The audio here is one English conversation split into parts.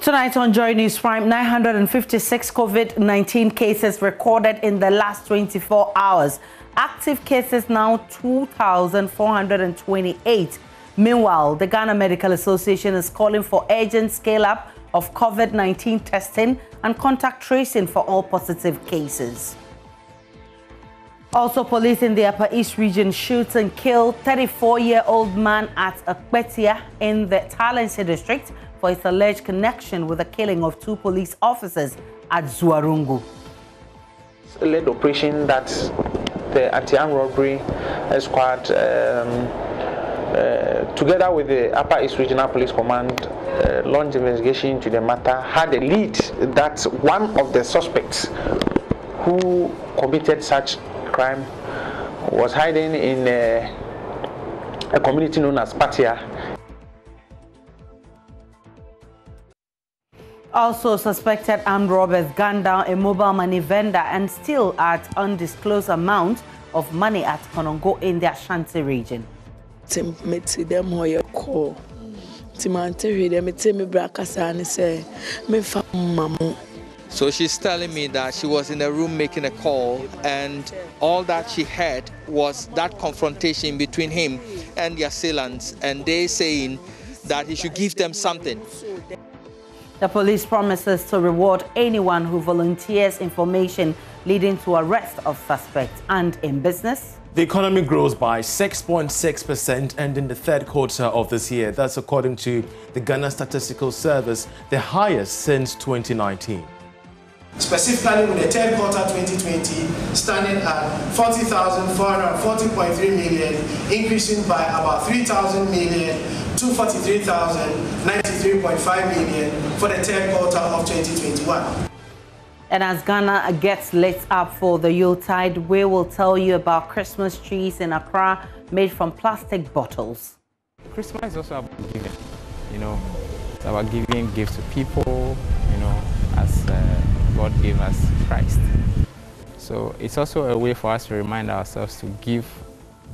Tonight on Joy News Prime, 956 COVID-19 cases recorded in the last 24 hours. Active cases now 2,428. Meanwhile, the Ghana Medical Association is calling for urgent scale-up of COVID-19 testing and contact tracing for all positive cases. Also, police in the Upper East region shoots and kill 34-year-old man at Akpetia in the Talensi district for its alleged connection with the killing of 2 police officers at Zuarungu. It's a led operation that the anti-armed robbery squad, together with the Upper East Regional Police Command, launched investigation into the matter, had a lead that one of the suspects who committed such crime was hiding in a community known as Patia. Also, suspected armed robbers gunned down a mobile money vendor and steal at undisclosed amount of money at Konongo in the Ashanti region. So she's telling me that she was in a room making a call, and all that she had was that confrontation between him and the assailants, and they saying that he should give them something. The police promises to reward anyone who volunteers information leading to arrest of suspects. And in business, the economy grows by 6.6% ending the third quarter of this year. That's according to the Ghana Statistical Service, the highest since 2019. Specifically with the third quarter 2020 standing at 40,440.3 million, increasing by about 3,000 million to 43,093.5 million for the third quarter of 2021. And as Ghana gets lit up for the Yuletide, we will tell you about Christmas trees in Accra made from plastic bottles. Christmas is also about giving, it's about giving gifts to people, as God gave us Christ. So it's also a way for us to remind ourselves to give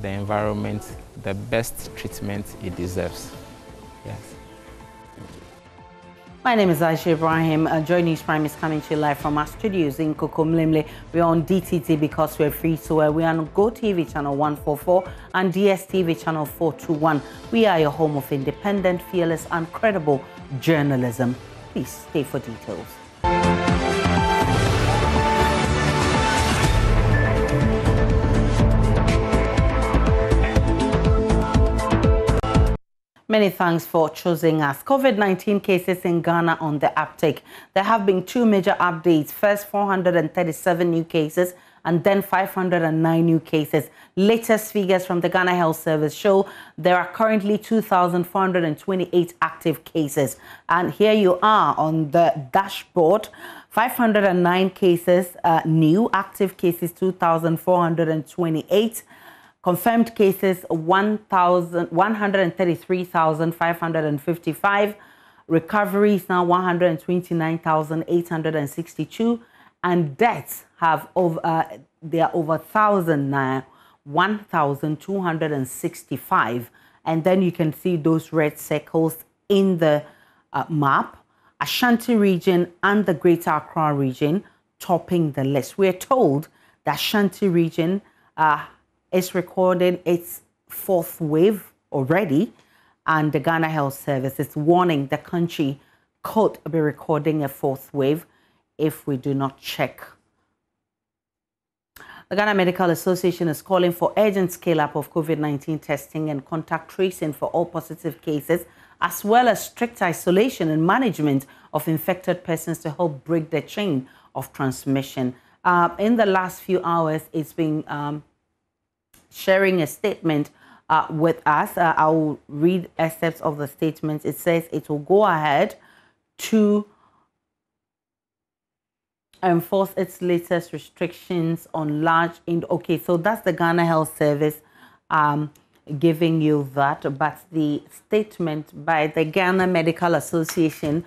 the environment the best treatment it deserves. Yes. My name is Aisha Ibrahim. Joy News Prime is coming to you live from our studios in Kokomlemle. We're on DTT because we're free to air. We're on GoTV channel 144 and DSTV channel 421. We are your home of independent, fearless and credible journalism. Please stay for details. Many thanks for choosing us. COVID-19 cases in Ghana on the uptick. There have been 2 major updates. First, 437 new cases and then 509 new cases. Latest figures from the Ghana Health Service show there are currently 2,428 active cases. And here you are on the dashboard. 509 cases new, active cases 2,428. Confirmed cases 133,555. Recoveries now 129,862. And deaths have they are over 1,000 now, 1,265. And then you can see those red circles in the map. Ashanti region and the Greater Accra region topping the list. We're told that Ashanti region is recording its 4th wave already, and the Ghana Health Service is warning the country could be recording a 4th wave if we do not check. The Ghana Medical Association is calling for urgent scale-up of COVID-19 testing and contact tracing for all positive cases, as well as strict isolation and management of infected persons to help break the chain of transmission. In the last few hours, it's been sharing a statement with us. I'll read excerpts of the statement. It says it will go ahead to enforce its latest restrictions on large... Okay, so that's the Ghana Health Service giving you that. But the statement by the Ghana Medical Association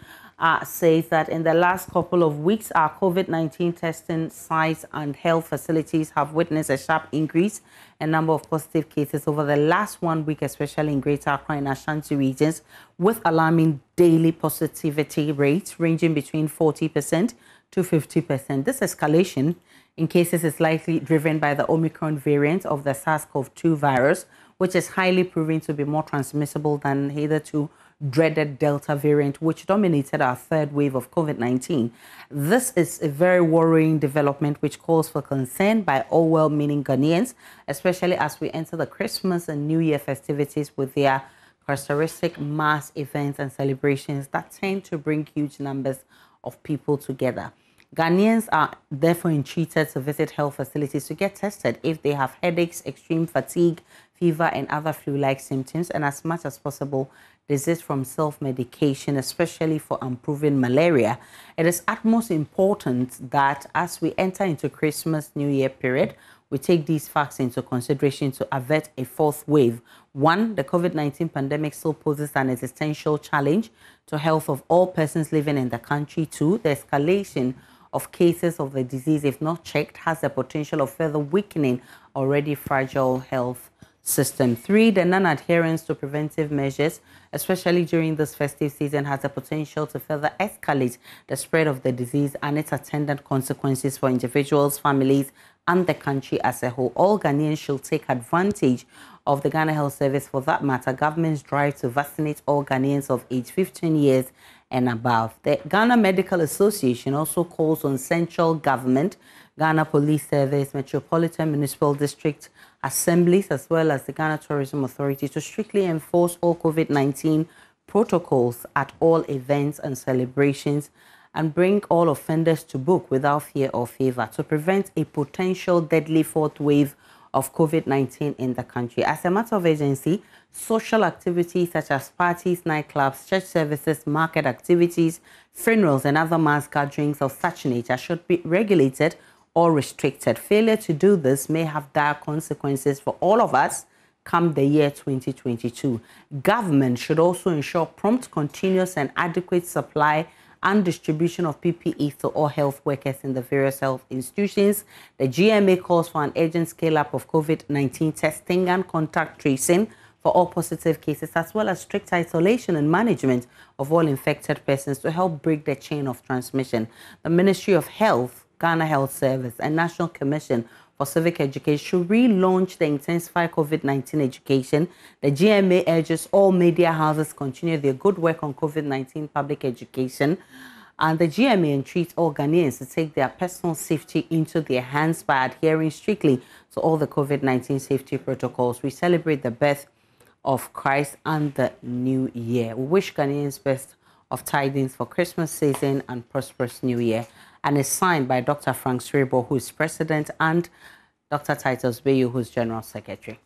says that in the last couple of weeks, our COVID-19 testing sites and health facilities have witnessed a sharp increase in number of positive cases over the last 1 week, especially in Greater Accra and Ashanti regions, with alarming daily positivity rates ranging between 40% to 50%. This escalation in cases is likely driven by the Omicron variant of the SARS-CoV-2 virus, which is highly proven to be more transmissible than hitherto dreaded Delta variant, which dominated our third wave of COVID-19. This is a very worrying development which calls for concern by all well-meaning Ghanaians, especially as we enter the Christmas and New Year festivities with their characteristic mass events and celebrations that tend to bring huge numbers of people together. Ghanaians are therefore entreated to visit health facilities to get tested if they have headaches, extreme fatigue, fever, and other flu-like symptoms, and as much as possible, desist from self-medication, especially for improving malaria. It is utmost important that as we enter into Christmas, New Year period, we take these facts into consideration to avert a fourth wave. One, the COVID-19 pandemic still poses an existential challenge to health of all persons living in the country. Two, the escalation of cases of the disease, if not checked, has the potential of further weakening already fragile health system. Three, the non-adherence to preventive measures, especially during this festive season, has the potential to further escalate the spread of the disease and its attendant consequences for individuals, families, and the country as a whole. All Ghanaians should take advantage of the Ghana Health Service, for that matter, government's drive to vaccinate all Ghanaians of age 15 years and above. The Ghana Medical Association also calls on central government, Ghana Police Service, Metropolitan Municipal District Assemblies, as well as the Ghana Tourism Authority to strictly enforce all COVID-19 protocols at all events and celebrations and bring all offenders to book without fear or favor to prevent a potential deadly fourth wave of COVID-19 in the country. As a matter of urgency, social activities such as parties, nightclubs, church services, market activities, funerals, and other mass gatherings of such nature should be regulated or restricted. Failure to do this may have dire consequences for all of us come the year 2022. Government should also ensure prompt, continuous, and adequate supply and distribution of PPE to all health workers in the various health institutions. The GMA calls for an urgent scale-up of COVID-19 testing and contact tracing for all positive cases, as well as strict isolation and management of all infected persons to help break the chain of transmission. The Ministry of Health, Ghana Health Service, and National Commission for Civic Education should relaunch the intensified COVID-19 education. The GMA urges all media houses continue their good work on COVID-19 public education. And the GMA entreats all Ghanaians to take their personal safety into their hands by adhering strictly to all the COVID-19 safety protocols. We celebrate the birth of Christ and the New Year. We wish Ghanaians best of tidings for Christmas season and prosperous New Year. And is signed by Dr. Frank Srebo, who is president, and Dr. Titus Bayu, who is general secretary.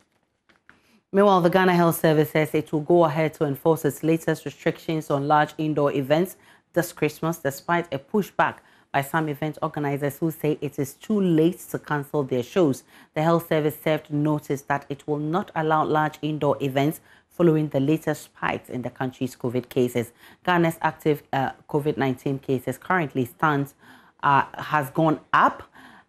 Meanwhile, the Ghana Health Service says it will go ahead to enforce its latest restrictions on large indoor events this Christmas, despite a pushback by some event organizers who say it is too late to cancel their shows. The Health Service served notice that it will not allow large indoor events following the latest spikes in the country's COVID cases. Ghana's active COVID-19 cases currently has gone up,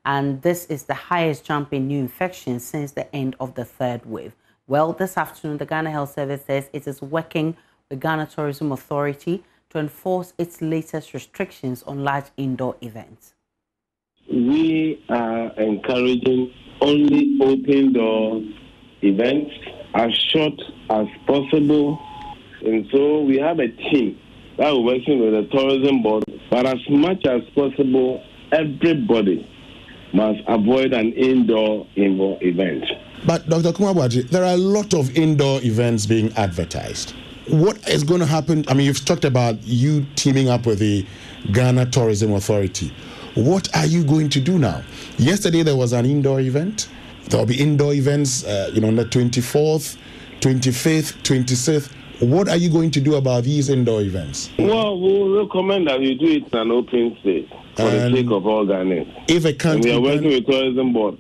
and this is the highest jump in new infections since the end of the third wave. Well, this afternoon, the Ghana Health Service says it is working with Ghana Tourism Authority to enforce its latest restrictions on large indoor events. We are encouraging only open door events as short as possible, and so we have a team that we're working with the tourism board, but as much as possible, everybody must avoid an indoor event. But Dr. Kumabwaji, there are a lot of indoor events being advertised. What is going to happen? I mean, you've talked about you teaming up with the Ghana Tourism Authority. What are you going to do now? Yesterday there was an indoor event. There will be indoor events, on the 24th, 25th, 26th. What are you going to do about these indoor events? Well, we'll recommend that you do it in an open space for the sake of all Ghanaians. If it can't, we are working with tourism board,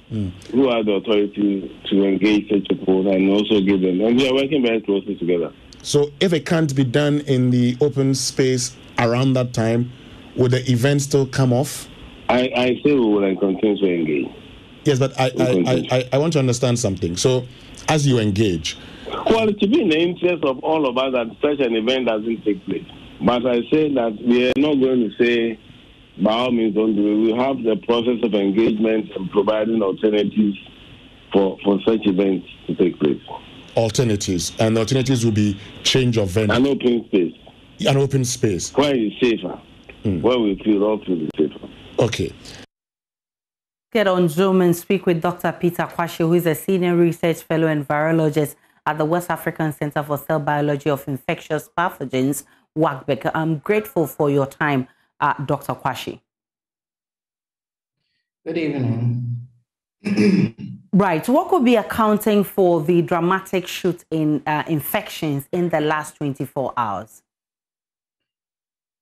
who are the authority to engage such people and also give them. And we are working very closely together. So if it can't be done in the open space, around that time, would the event still come off? I say we will continue to engage. Yes, but I want to understand something. So, as you engage... Well, it should be in the interest of all of us that such an event doesn't take place. But I say that we are not going to say, by all means, don't do it. We have the process of engagement and providing alternatives for such events to take place. Alternatives. And the alternatives will be change of venue. An open space. An open space. Where it's safer. Where we feel all feel safer. Okay. Get on Zoom and speak with Dr. Peter Kwashi, who is a senior research fellow and virologist at the West African Center for Cell Biology of Infectious Pathogens, WACBIC. I'm grateful for your time, Dr. Kwashi. Good evening. Right. What could be accounting for the dramatic shoot in infections in the last 24 hours?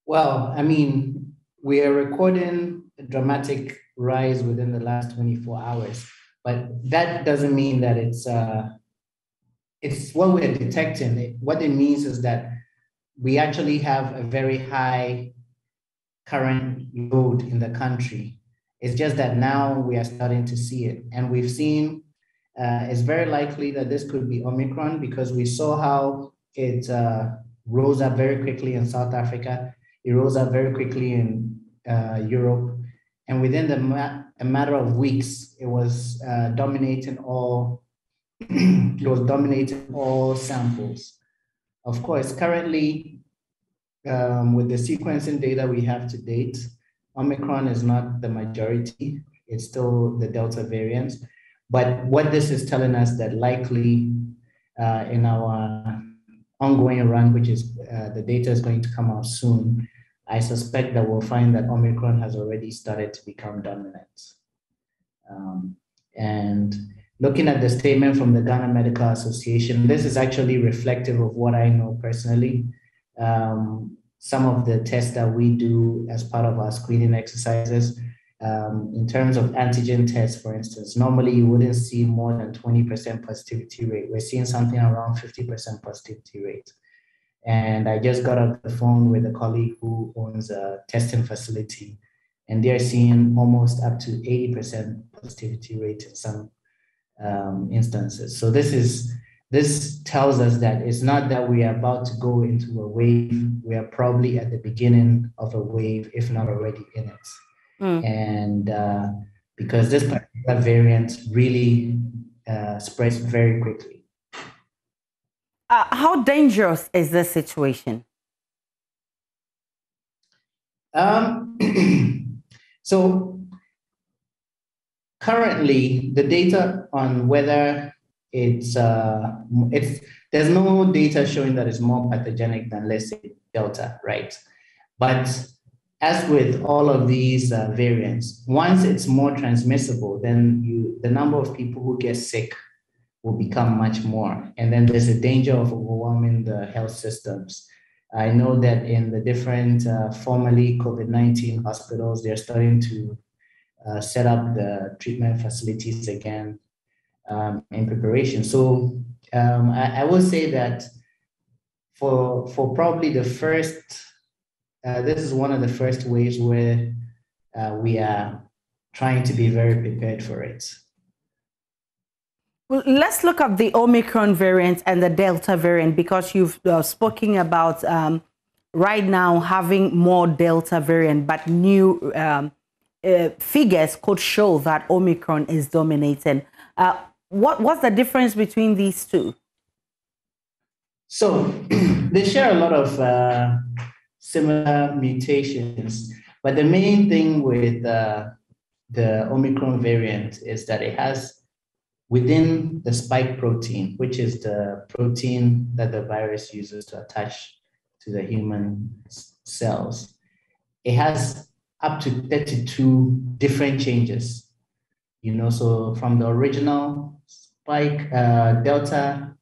Well, I mean, we are recording a dramatic rise within the last 24 hours, but that doesn't mean that it's what we're detecting. What it means is that we actually have a very high current load in the country. It's just that now we are starting to see it. And we've seen, it's very likely that this could be Omicron, because we saw how it rose up very quickly in South Africa. It rose up very quickly in Europe. And within a matter of weeks, it was dominating all samples. Of course, currently, with the sequencing data we have to date, Omicron is not the majority. It's still the Delta variant. But what this is telling us that likely in our ongoing run, which is the data is going to come out soon, I suspect that we'll find that Omicron has already started to become dominant. And looking at the statement from the Ghana Medical Association, this is actually reflective of what I know personally. Some of the tests that we do as part of our screening exercises, in terms of antigen tests, for instance, normally you wouldn't see more than 20% positivity rate. We're seeing something around 50% positivity rate. And I just got off the phone with a colleague who owns a testing facility, and they're seeing almost up to 80% positivity rate in some instances. So this tells us that it's not that we are about to go into a wave. We are probably at the beginning of a wave, if not already in it. And because this particular variant really spreads very quickly. How dangerous is this situation? So currently, the data on whether there's no data showing that it's more pathogenic than, let's say, Delta, right? But as with all of these variants, once it's more transmissible, then the number of people who get sick will become much more. And then there's a danger of overwhelming the health systems. I know that in the different formerly COVID-19 hospitals, they're starting to set up the treatment facilities again in preparation. So I will say that for probably the first, this is one of the first ways where we are trying to be very prepared for it. Well, let's look at the Omicron variant and the Delta variant, because you've spoken about right now having more Delta variant, but new figures could show that Omicron is dominating. What's the difference between these two? So they share a lot of similar mutations, but the main thing with the Omicron variant is that it has within the spike protein, which is the protein that the virus uses to attach to the human cells, it has up to 32 different changes. So from the original spike, Delta,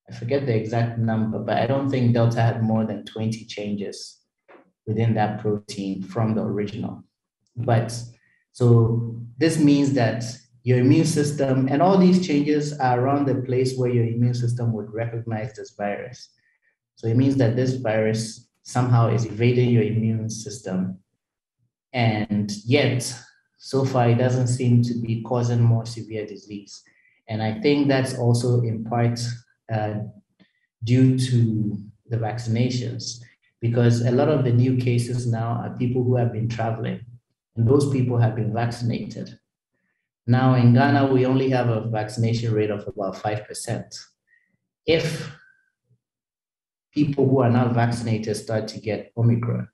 I forget the exact number, but I don't think Delta had more than 20 changes within that protein from the original. But so this means that your immune system, and all these changes are around the place where your immune system would recognize this virus. So it means that this virus somehow is evading your immune system. And yet, so far, it doesn't seem to be causing more severe disease. And I think that's also in part due to the vaccinations, because a lot of the new cases now are people who have been traveling, and those people have been vaccinated. Now in Ghana, we only have a vaccination rate of about 5%. If people who are not vaccinated start to get Omicron,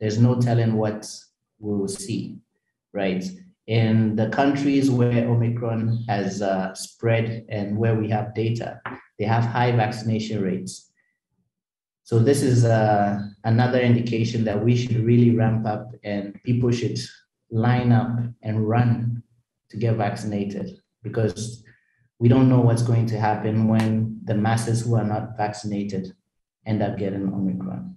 there's no telling what we will see, right? In the countries where Omicron has spread and where we have data, they have high vaccination rates. So this is another indication that we should really ramp up, and people should line up and run to get vaccinated, because we don't know what's going to happen when the masses who are not vaccinated end up getting Omicron.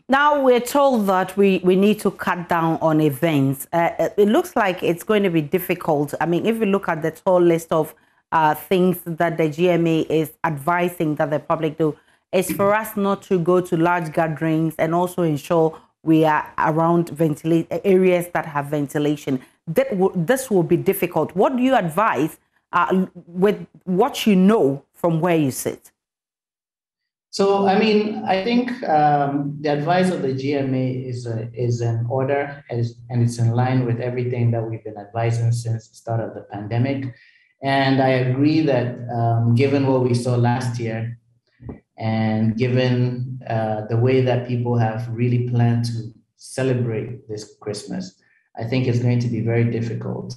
Now we're told that we need to cut down on events. It looks like it's going to be difficult. I mean, if you look at the whole list of things that the GMA is advising that the public do, it's for us not to go to large gatherings, and also ensure we are around areas that have ventilation. This will be difficult. What do you advise with what you know from where you sit? So, I mean, I think the advice of the GMA is in order, and it's in line with everything that we've been advising since the start of the pandemic. And I agree that given what we saw last year, and given the way that people have really planned to celebrate this Christmas, I think it's going to be very difficult.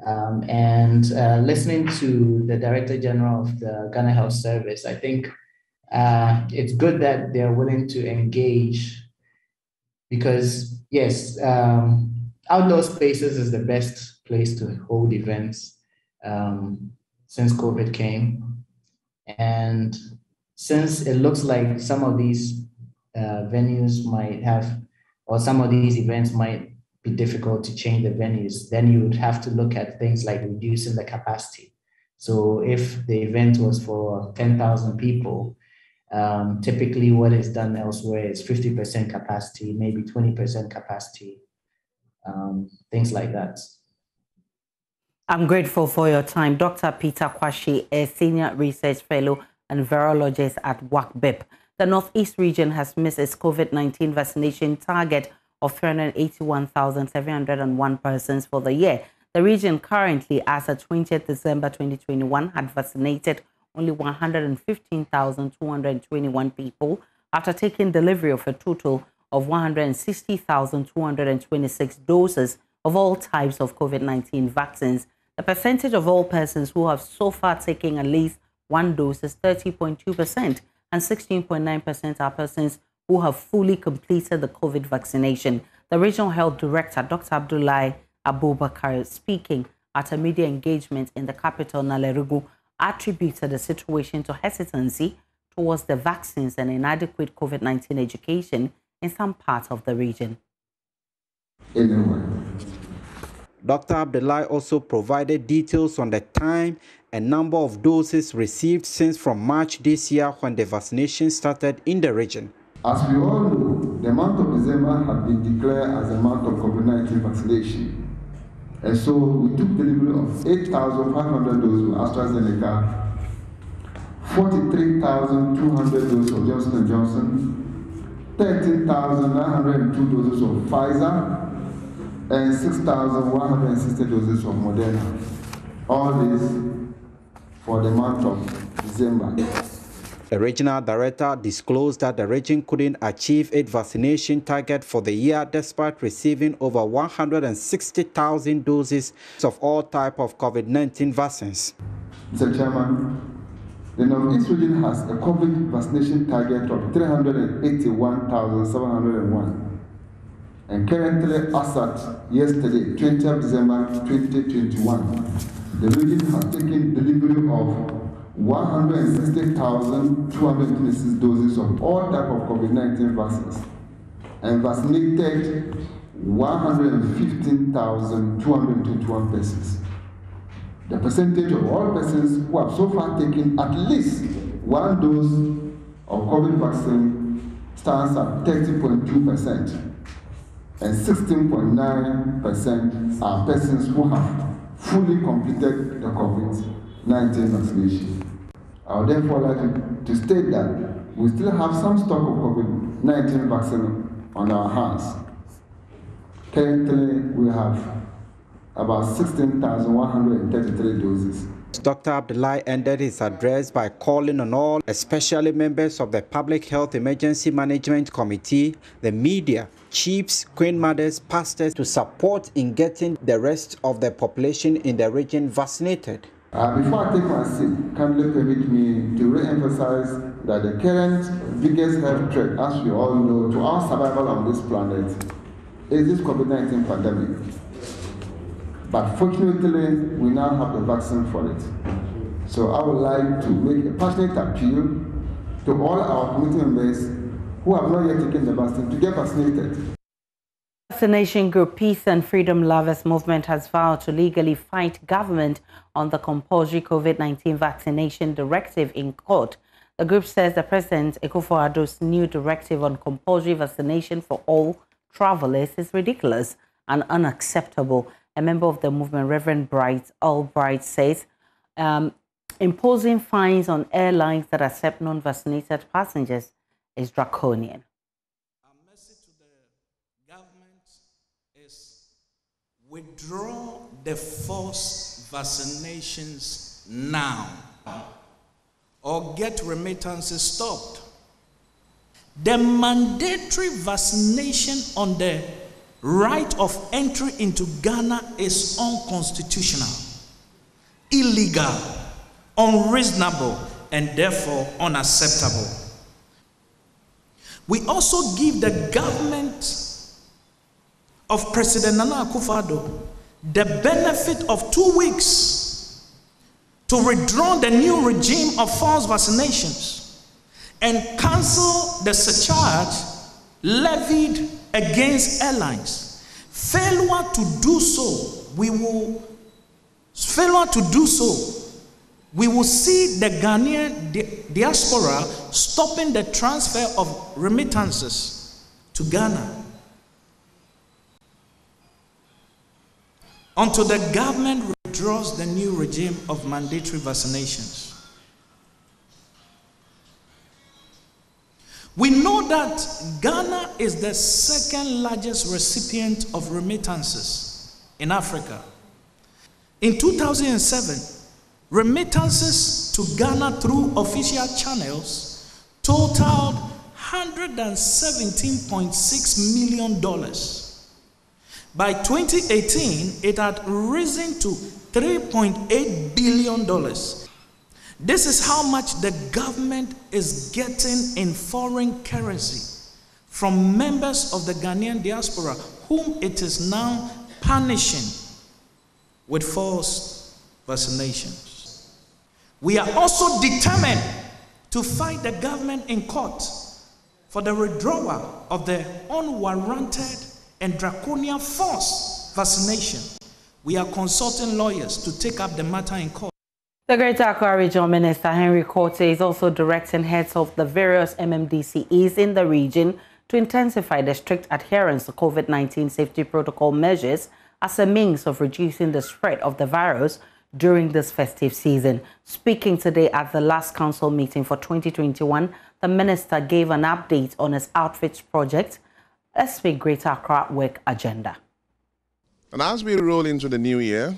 Listening to the Director General of the Ghana Health Service, I think it's good that they're willing to engage, because yes, outdoor spaces is the best place to hold events since COVID came. And since it looks like some of these venues might have, or some of these events might be difficult to change the venues, then you would have to look at things like reducing the capacity. So if the event was for 10,000 people, typically what is done elsewhere is 50% capacity, maybe 20% capacity, things like that. I'm grateful for your time. Dr. Peter Kwashi, a Senior Research Fellow and Virologist at WACBIP. The Northeast region has missed its COVID-19 vaccination target of 381,701 persons for the year. The region currently, as of 20th December 2021, had vaccinated only 115,221 people after taking delivery of a total of 160,226 doses of all types of COVID-19 vaccines. The percentage of all persons who have so far taken at least one dose is 30.2%, and 16.9% are persons who have fully completed the COVID vaccination. The Regional Health Director, Dr. Abdullah Abubakar, speaking at a media engagement in the capital, Nalerugu, attributed the situation to hesitancy towards the vaccines and inadequate COVID-19 education in some parts of the region. Dr. Abdullah also provided details on the time and number of doses received since from March this year, when the vaccination started in the region. As we all know, the month of December had been declared as a month of COVID-19 vaccination. And so we took delivery of 8,500 doses of AstraZeneca, 43,200 doses of Johnson & Johnson, 13,902 doses of Pfizer, and 6,160 doses of Moderna. All this for the month of December. The regional director disclosed that the region couldn't achieve its vaccination target for the year despite receiving over 160,000 doses of all types of COVID-19 vaccines. Mr. Chairman, the Northeast region has a COVID vaccination target of 381,701. And currently, as at yesterday, 20th December 2021, the region has taken delivery of 160,226 doses of all types of COVID-19 vaccines and vaccinated 115,221 persons. The percentage of all persons who have so far taken at least one dose of COVID vaccine stands at 30.2%, and 16.9% are persons who have fully completed the COVID-19 vaccination. I would therefore like to state that we still have some stock of COVID-19 vaccine on our hands. Currently, we have about 16,133 doses. Dr. Abdullah ended his address by calling on all, especially members of the Public Health Emergency Management Committee, the media, chiefs, queen mothers, pastors, to support in getting the rest of the population in the region vaccinated. Before I take my seat, kindly permit me to re-emphasize that the current biggest health threat, as we all know, to our survival on this planet is this COVID-19 pandemic. But fortunately, we now have the vaccine for it. So I would like to make a passionate appeal to all our committee members who have not yet taken the vaccine to get vaccinated. Vaccination group Peace and Freedom Lovers Movement has vowed to legally fight government on the compulsory COVID-19 vaccination directive in court. The group says the President Akufo-Addo's new directive on compulsory vaccination for all travelers is ridiculous and unacceptable. A member of the movement, Reverend Bright Albright, says imposing fines on airlines that accept non-vaccinated passengers is draconian. Our message to the government is withdraw the forced vaccinations now or get remittances stopped. The mandatory vaccination on the right of entry into Ghana is unconstitutional, illegal, unreasonable, and therefore unacceptable. We also give the government of President Nana Akufo-Addo the benefit of 2 weeks to withdraw the new regime of forced vaccinations and cancel the surcharge levied against airlines. Failure to do so, we will see the Ghanaian diaspora stopping the transfer of remittances to Ghana until the government withdraws the new regime of mandatory vaccinations. We know that Ghana is the second largest recipient of remittances in Africa. In 2007, remittances to Ghana through official channels totaled $117.6 million. By 2018, it had risen to $3.8 billion. This is how much the government is getting in foreign currency from members of the Ghanaian diaspora, whom it is now punishing with forced vaccinations. We are also determined to fight the government in court for the withdrawal of the unwarranted and draconian forced vaccination. We are consulting lawyers to take up the matter in court. The Greater Accra Regional Minister Henry Korte is also directing heads of the various MMDCEs in the region to intensify the strict adherence to COVID-19 safety protocol measures as a means of reducing the spread of the virus during this festive season. Speaking today at the last council meeting for 2021, the minister gave an update on his outreach project, SP Greater Accra Work Agenda. And as we roll into the new year,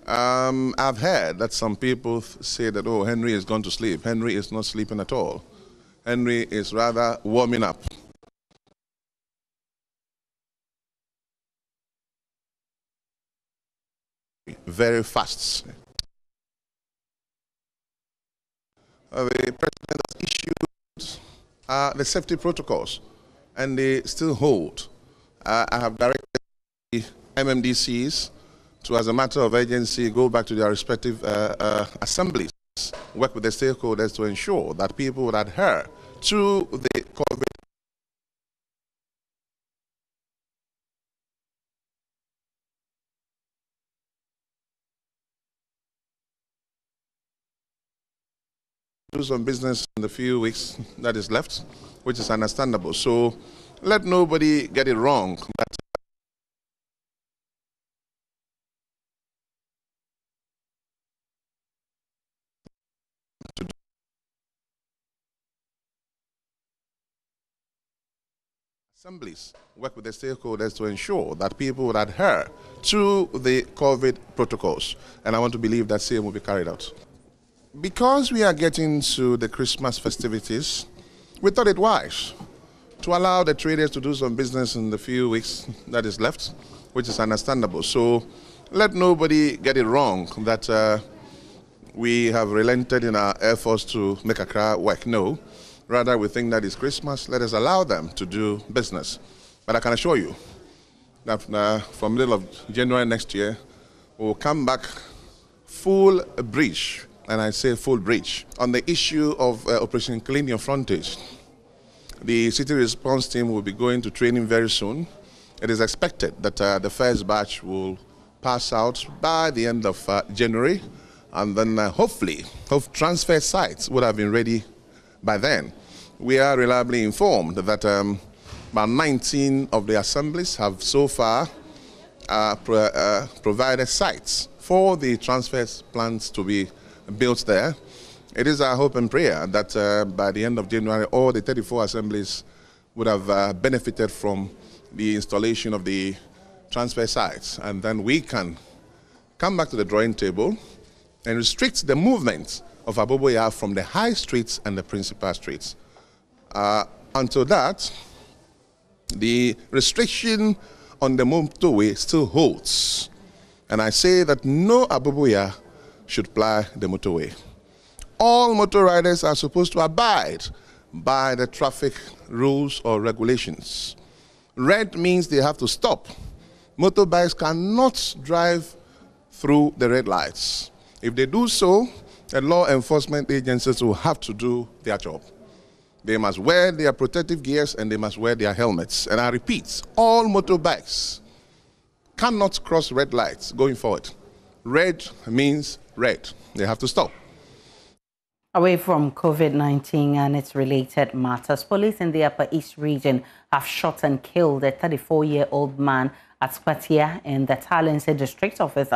I've heard that some people say that, oh, Henry is gone to sleep. Henry is not sleeping at all. Henry is rather warming up. Very fast. The president has issued the safety protocols, and they still hold. I have directed the MMDCs to, as a matter of urgency, go back to their respective assemblies, work with the stakeholders to ensure that people would adhere to the COVID. do some business in the few weeks that is left, which is understandable. So let nobody get it wrong. Assemblies work with the stakeholders to ensure that people would adhere to the COVID protocols, and I want to believe that same will be carried out. Because we are getting to the Christmas festivities, we thought it wise to allow the traders to do some business in the few weeks that is left, which is understandable. So let nobody get it wrong that we have relented in our efforts to make Accra work. No. Rather, we think that it's Christmas. Let us allow them to do business. But I can assure you that from middle of January next year, we'll come back full breach, and I say full breach, on the issue of Operation Clean Your Frontage. The city response team will be going to training very soon. It is expected that the first batch will pass out by the end of January, and then hopefully, transfer sites would have been ready by then. We are reliably informed that about 19 of the assemblies have so far provided sites for the transfer plants to be built there. It is our hope and prayer that by the end of January, all the 34 assemblies would have benefited from the installation of the transfer sites, and then we can come back to the drawing table and restrict the movement of Aboboya from the high streets and the principal streets. Until that, the restriction on the motorway still holds. And I say that no Aboboya should ply the motorway. All motor riders are supposed to abide by the traffic rules or regulations. Red means they have to stop. Motorbikes cannot drive through the red lights. If they do so, the law enforcement agencies will have to do their job. They must wear their protective gears and they must wear their helmets. And I repeat, all motorbikes cannot cross red lights going forward. Red means red. They have to stop. Away from COVID-19 and its related matters, police in the Upper East region have shot and killed a 34-year-old man at Spatia in the Talense district office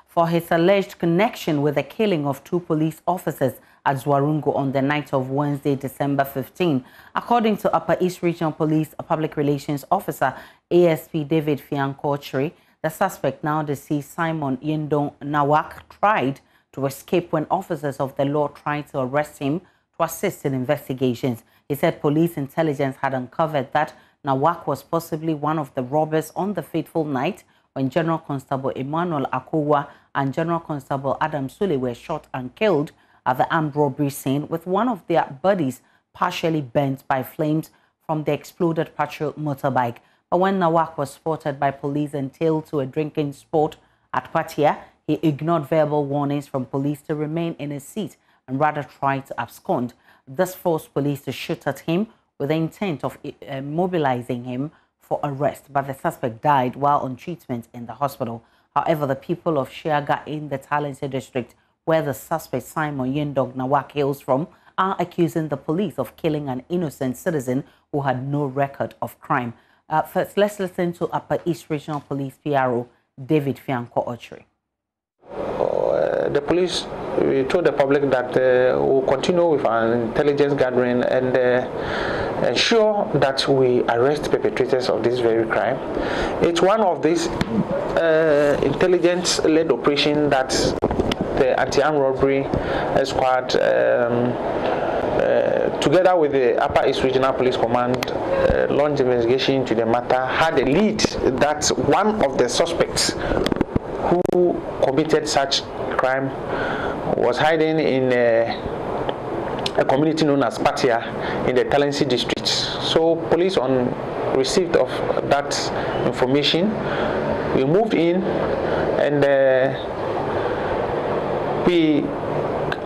for his alleged connection with the killing of 2 police officers at Zwarungu on the night of Wednesday, December 15. According to Upper East Regional Police Public Relations Officer ASP David Fiankochri, the suspect, now deceased Simon Yendong Nawak, tried to escape when officers of the law tried to arrest him to assist in investigations. He said police intelligence had uncovered that Nawak was possibly one of the robbers on the fateful night when General Constable Emmanuel Akowa and General Constable Adam Sule were shot and killed at the armed robbery scene, with one of their bodies partially burnt by flames from the exploded patrol motorbike. But when Nawak was spotted by police and tailed to a drinking spot at Patia, he ignored verbal warnings from police to remain in his seat and rather tried to abscond. This forced police to shoot at him with the intent of mobilizing him for arrest, but the suspect died while on treatment in the hospital. However, the people of Shiaga in the Talense district, where the suspect Simon Yendong Nawak hails from, are accusing the police of killing an innocent citizen who had no record of crime. First, let's listen to Upper East Regional Police PRO David Fiankochri. The police, we told the public that we'll continue with our intelligence gathering and ensure that we arrest perpetrators of this very crime. It's one of these intelligence-led operations that the anti-armed robbery squad, together with the Upper East Regional Police Command, launched investigation into the matter, had a lead that one of the suspects who committed such crime was hiding in a community known as Patia in the Talense district. So police, on receipt of that information, we moved in and we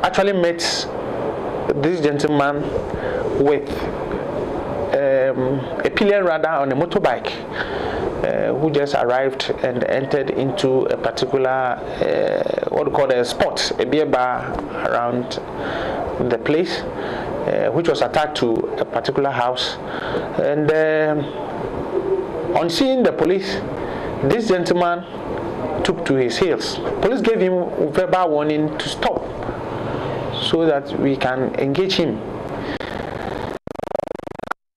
actually met this gentleman with a pillion rider on a motorbike who just arrived and entered into a particular what we call a spot, a beer bar around the place, which was attached to a particular house. And on seeing the police, this gentleman took to his heels. Police gave him verbal warning to stop so that we can engage him.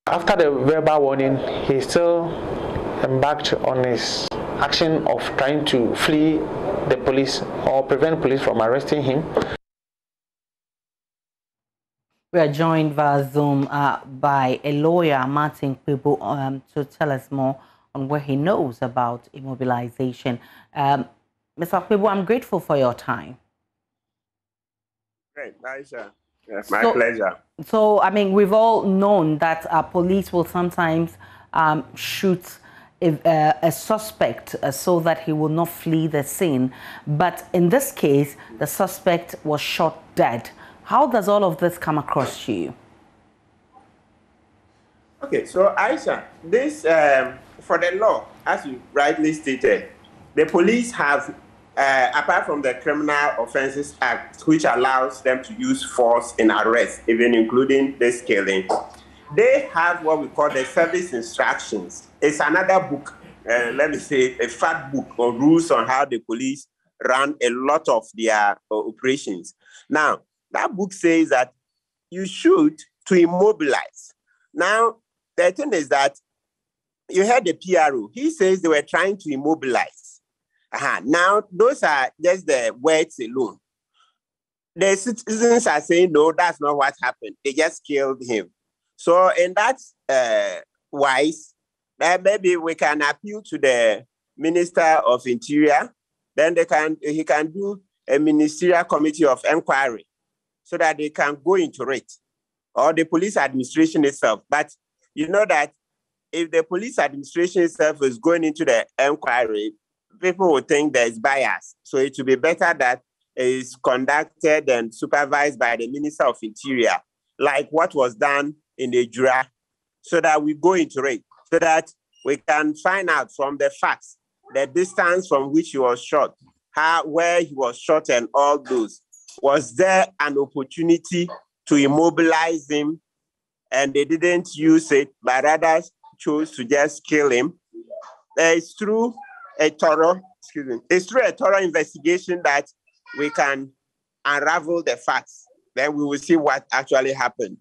After the verbal warning, he still embarked on his action of trying to flee the police or prevent police from arresting him. We are joined via Zoom by a lawyer, Martin Kpebu, to tell us more on what he knows about immobilization. Mr. Kpebu, I'm grateful for your time. Great, Aisha. Yes, my pleasure. So, I mean, we've all known that police will sometimes shoot a suspect so that he will not flee the scene. But in this case, the suspect was shot dead. How does all of this come across to you? Okay, so Aisha, this, for the law, as you rightly stated, the police have, apart from the Criminal Offences Act, which allows them to use force in arrest, even including this killing, they have what we call the service instructions. It's another book, let me say, a fat book of rules on how the police run a lot of their operations. Now, that book says that you should to immobilize. Now, the thing is that you heard the PRO. He says they were trying to immobilize. Now, those are just the words alone. The citizens are saying, no, that's not what happened. They just killed him. So in that wise, maybe we can appeal to the Minister of Interior. Then he can do a ministerial committee of inquiry so that they can go into it, or the police administration itself. But you know that if the police administration itself is going into the inquiry, people will think there's bias. So it will be better that it is conducted and supervised by the Minister of Interior, like what was done in the Jura, so that we go into it, so that we can find out from the facts, the distance from which he was shot, where he was shot and all those. Was there an opportunity to immobilize him and they didn't use it, but rather chose to just kill him? It's through a thorough investigation that we can unravel the facts. Then we will see what actually happened.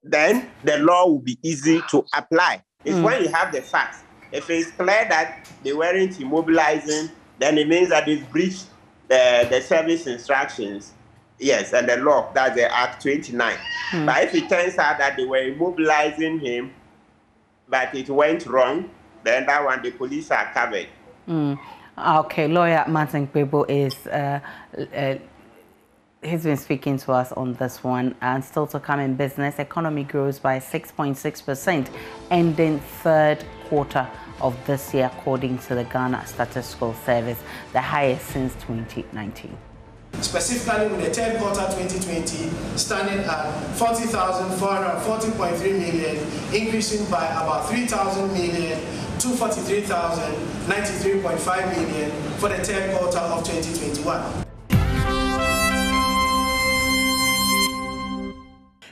Then the law will be easy to apply. It's when you have the facts. If it's clear that they weren't immobilizing, then it means that they've breached the service instructions, yes, and the law, that's the Act 29. But if it turns out that they were immobilizing him, but it went wrong, then that one, the police are covered. Okay, lawyer Martin Kpebu is, he's been speaking to us on this one. And still to come in business, economy grows by 6.6%, ending third quarter of this year, according to the Ghana Statistical Service, the highest since 2019. Specifically, with the third quarter 2020 standing at 40,440.3 million, increasing by about 3,000 million to 43,093.5 million for the third quarter of 2021.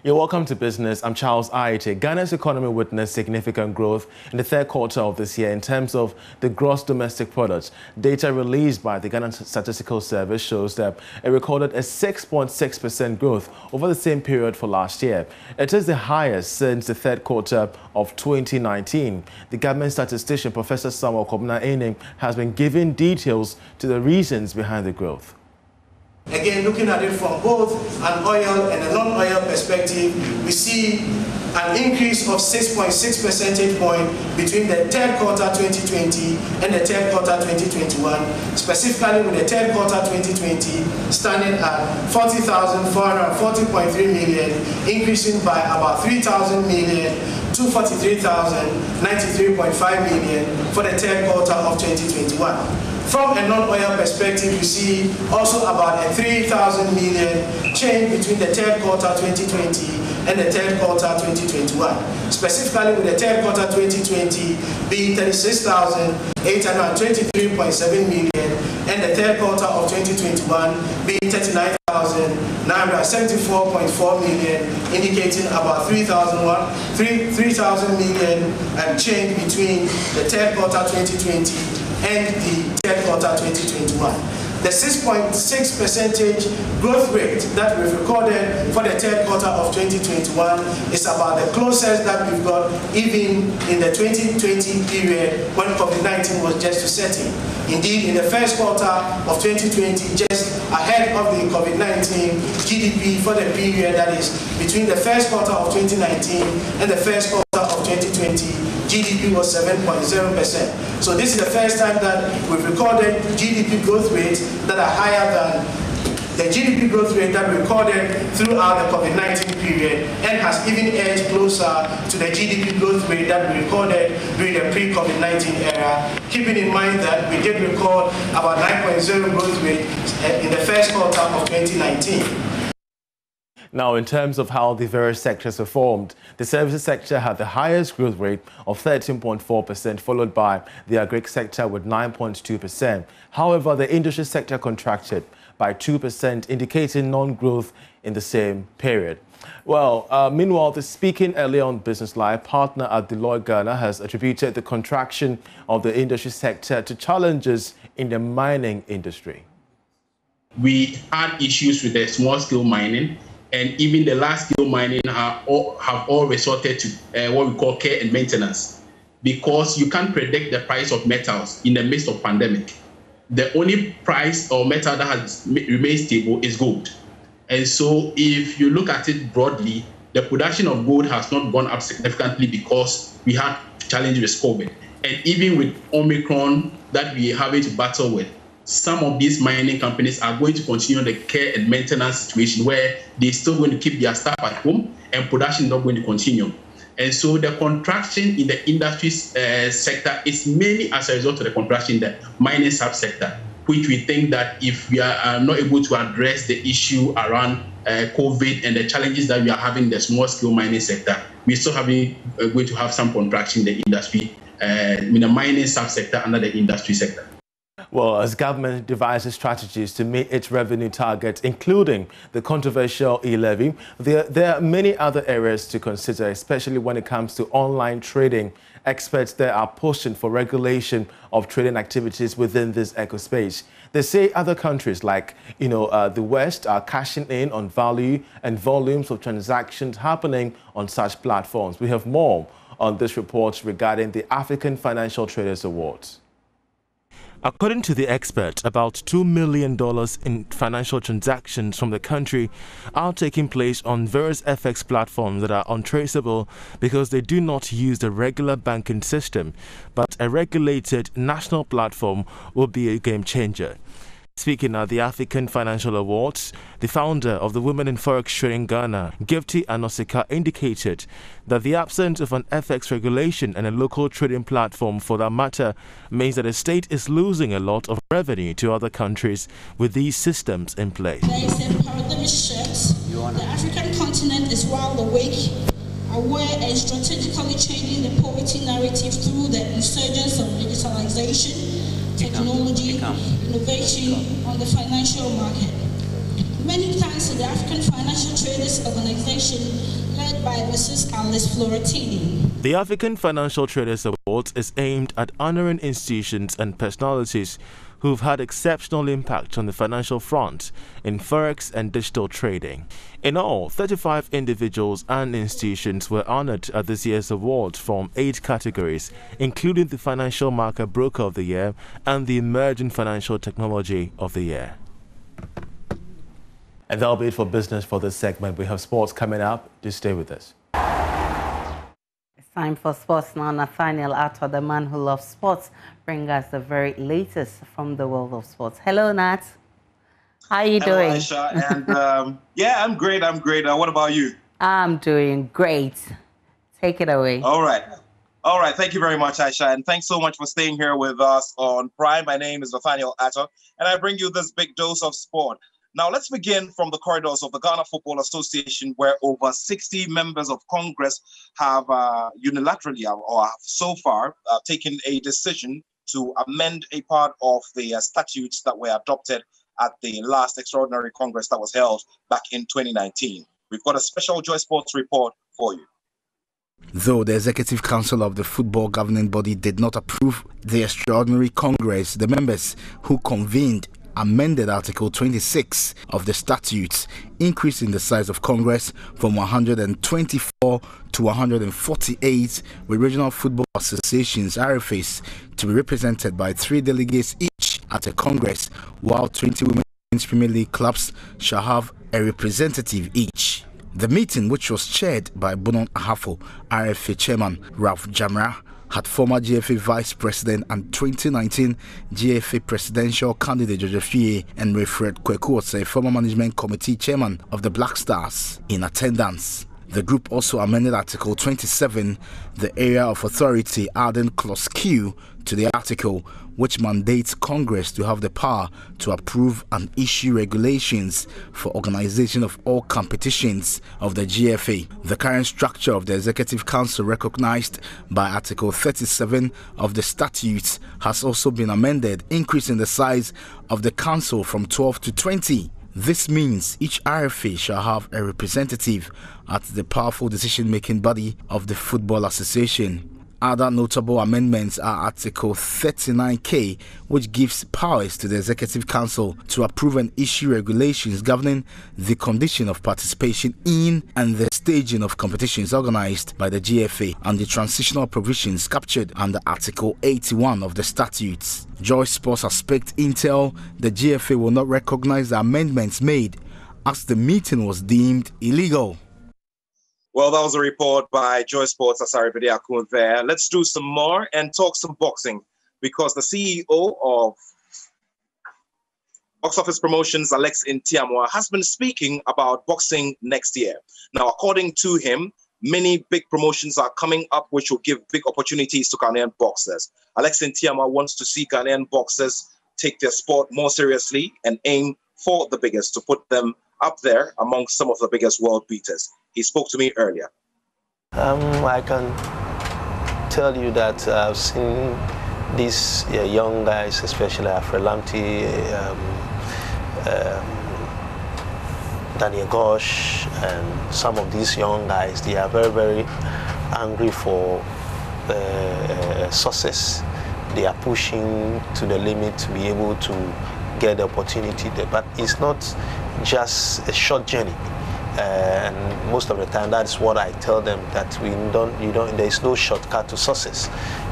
You're welcome to Business. I'm Charles Aite. Ghana's economy witnessed significant growth in the third quarter of this year in terms of the gross domestic product. Data released by the Ghana Statistical Service shows that it recorded a 6.6% growth over the same period for last year. It is the highest since the third quarter of 2019. The government statistician, Professor Samuel Kobna-Ene, has been giving details to the reasons behind the growth. Again, looking at it from both an oil and a non-oil perspective, we see an increase of 6.6 percentage point between the third quarter 2020 and the third quarter 2021, specifically with the third quarter 2020 standing at 40,440.3 million, increasing by about 3,000 million to 43,093.5 million for the third quarter of 2021. From a non-oil perspective, you see also about a 3,000 million change between the third quarter 2020 and the third quarter 2021. Specifically with the third quarter 2020 being 36,823.7 million and the third quarter of 2021 being 39,000 974.4 million, indicating about 3,000 million and change between the third quarter 2020 and the third quarter 2021. The 6.6% growth rate that we've recorded for the third quarter of 2021 is about the closest that we've got even in the 2020 period when COVID-19 was just to set in. Indeed, in the first quarter of 2020, just ahead of the COVID-19, GDP for the period that is between the first quarter of 2019 and the first quarter of 2020, GDP was 7.0%. So this is the first time that we've recorded GDP growth rates that are higher than the GDP growth rate that we recorded throughout the COVID-19 period, and has even edged closer to the GDP growth rate that we recorded during the pre-COVID-19 era, keeping in mind that we did record about 9.0 growth rate in the first quarter of 2019. Now, in terms of how the various sectors performed, the services sector had the highest growth rate of 13.4%, followed by the agri sector with 9.2%. However, the industry sector contracted by 2%, indicating non-growth in the same period. Well, meanwhile, speaking earlier on Business Live, partner at Deloitte Ghana has attributed the contraction of the industry sector to challenges in the mining industry. We had issues with the small-scale mining, and even the large-scale mining have all resorted to what we call care and maintenance, because you can't predict the price of metals in the midst of pandemic. The only price or metal that has remained stable is gold. And so if you look at it broadly, the production of gold has not gone up significantly because we had challenges with COVID. And even with Omicron that we are having to battle with, some of these mining companies are going to continue the care and maintenance situation where they're still going to keep their staff at home and production is not going to continue. And so the contraction in the industry sector is mainly as a result of the contraction in the mining subsector, which we think that if we are not able to address the issue around COVID and the challenges that we are having in the small-scale mining sector, we're still going to have some contraction in the industry, in the mining subsector under the industry sector. Well, as government devises strategies to meet its revenue targets, including the controversial e-levy, there are many other areas to consider, especially when it comes to online trading. Experts there are pushing for regulation of trading activities within this ecospace. They say other countries like, the West are cashing in on value and volumes of transactions happening on such platforms. We have more on this report regarding the African Financial Traders Awards. According to the expert, about $2 million in financial transactions from the country are taking place on various FX platforms that are untraceable because they do not use the regular banking system. But a regulated national platform will be a game changer. Speaking at the African Financial Awards, the founder of the Women in Forex Trading Ghana, Gifty Anosika, indicated that the absence of an FX regulation and a local trading platform for that matter means that the state is losing a lot of revenue to other countries with these systems in place. There is a paradigm shift. The African continent is wide awake, aware and strategically changing the poverty narrative through the insurgence of digitalization, technology, innovation on the financial market. Many thanks to the African Financial Traders Organization led by Mrs. Alice Floratini. The African Financial Traders Awards is aimed at honoring institutions and personalities who've had exceptional impact on the financial front in forex and digital trading. In all, 35 individuals and institutions were honored at this year's award from 8 categories, including the Financial Market Broker of the Year and the Emerging Financial Technology of the Year. And that'll be it for business for this segment. We have sports coming up. Just stay with us. It's time for sports now. Nathaniel Ato, the man who loves sports, brings us the very latest from the world of sports. Hello, Nat. How are you doing? Aisha, and yeah, I'm great. What about you? I'm doing great. Take it away. All right. Thank you very much, Aisha, and thanks so much for staying here with us on Prime. My name is Nathaniel Ato, and I bring you this big dose of sport. Now, let's begin from the corridors of the Ghana Football Association, where over 60 members of Congress have unilaterally or have so far taken a decision to amend a part of the statutes that were adopted at the last extraordinary Congress that was held back in 2019. We've got a special Joy Sports report for you. Though the Executive Council of the football governing body did not approve the extraordinary Congress, the members who convened amended Article 26 of the statutes, increasing the size of Congress from 124 to 148, with regional football associations, RFAs, to be represented by 3 delegates each at a Congress, while 20 Women's Premier League clubs shall have a representative each. The meeting, which was chaired by Bonon Ahafo, RFA chairman Ralph Jamra, had former GFA Vice President and 2019 GFA Presidential candidate George Fie and Wilfred Kweku, former Management Committee Chairman of the Black Stars, in attendance. The group also amended Article 27, the area of authority, adding Clause Q to the article, which mandates Congress to have the power to approve and issue regulations for organization of all competitions of the GFA. The current structure of the Executive Council, recognized by Article 37 of the statutes, has also been amended, increasing the size of the council from 12 to 20. This means each RFA shall have a representative at the powerful decision-making body of the Football Association. Other notable amendments are Article 39K, which gives powers to the Executive Council to approve and issue regulations governing the condition of participation in and the staging of competitions organized by the GFA, and the transitional provisions captured under Article 81 of the statutes. Joy Sports Aspect Intel, the GFA will not recognize the amendments made, as the meeting was deemed illegal. Well, that was a report by Joy Sports Asari Bediakun there. Let's do some more and talk some boxing, because the CEO of Box Office Promotions, Alex Ntiamwa, has been speaking about boxing next year. Now, according to him, many big promotions are coming up which will give big opportunities to Ghanaian boxers. Alex Ntiamwa wants to see Ghanaian boxers take their sport more seriously and aim for the biggest, to put them up there among some of the biggest world beaters. He spoke to me earlier. I can tell you that I've seen these young guys, especially Afre Lamti, Daniel Gosh, and some of these young guys. They are very, very angry for success. They are pushing to the limit to be able to get the opportunity there. But it's not just a short journey. And most of the time, that's what I tell them, that there is no shortcut to success.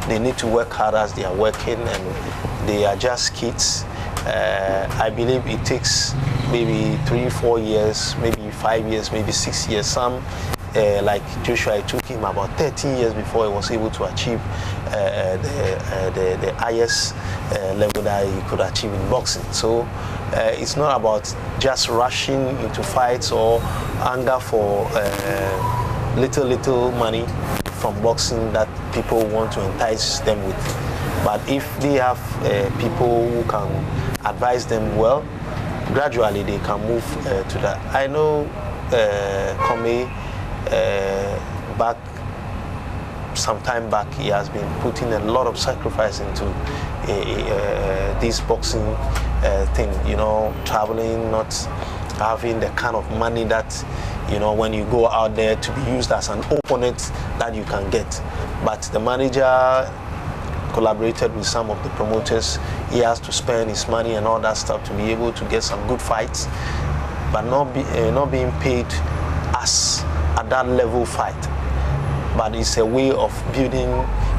They need to work hard as they are working, and they are just kids. I believe it takes maybe 3-4 years, maybe 5 years, maybe 6 years. Some, like Joshua, it took him about 13 years before he was able to achieve the highest level that he could achieve in boxing. So it's not about just rushing into fights or anger for little money from boxing that people want to entice them with. But if they have people who can advise them well, gradually they can move to that. I know Kome, some time back, he has been putting a lot of sacrifice into this boxing thing, you know, traveling, not having the kind of money that, you know, when you go out there to be used as an opponent that you can get. But the manager collaborated with some of the promoters. He has to spend his money and all that stuff to be able to get some good fights, but not being paid as at that level fight. But it's a way of building,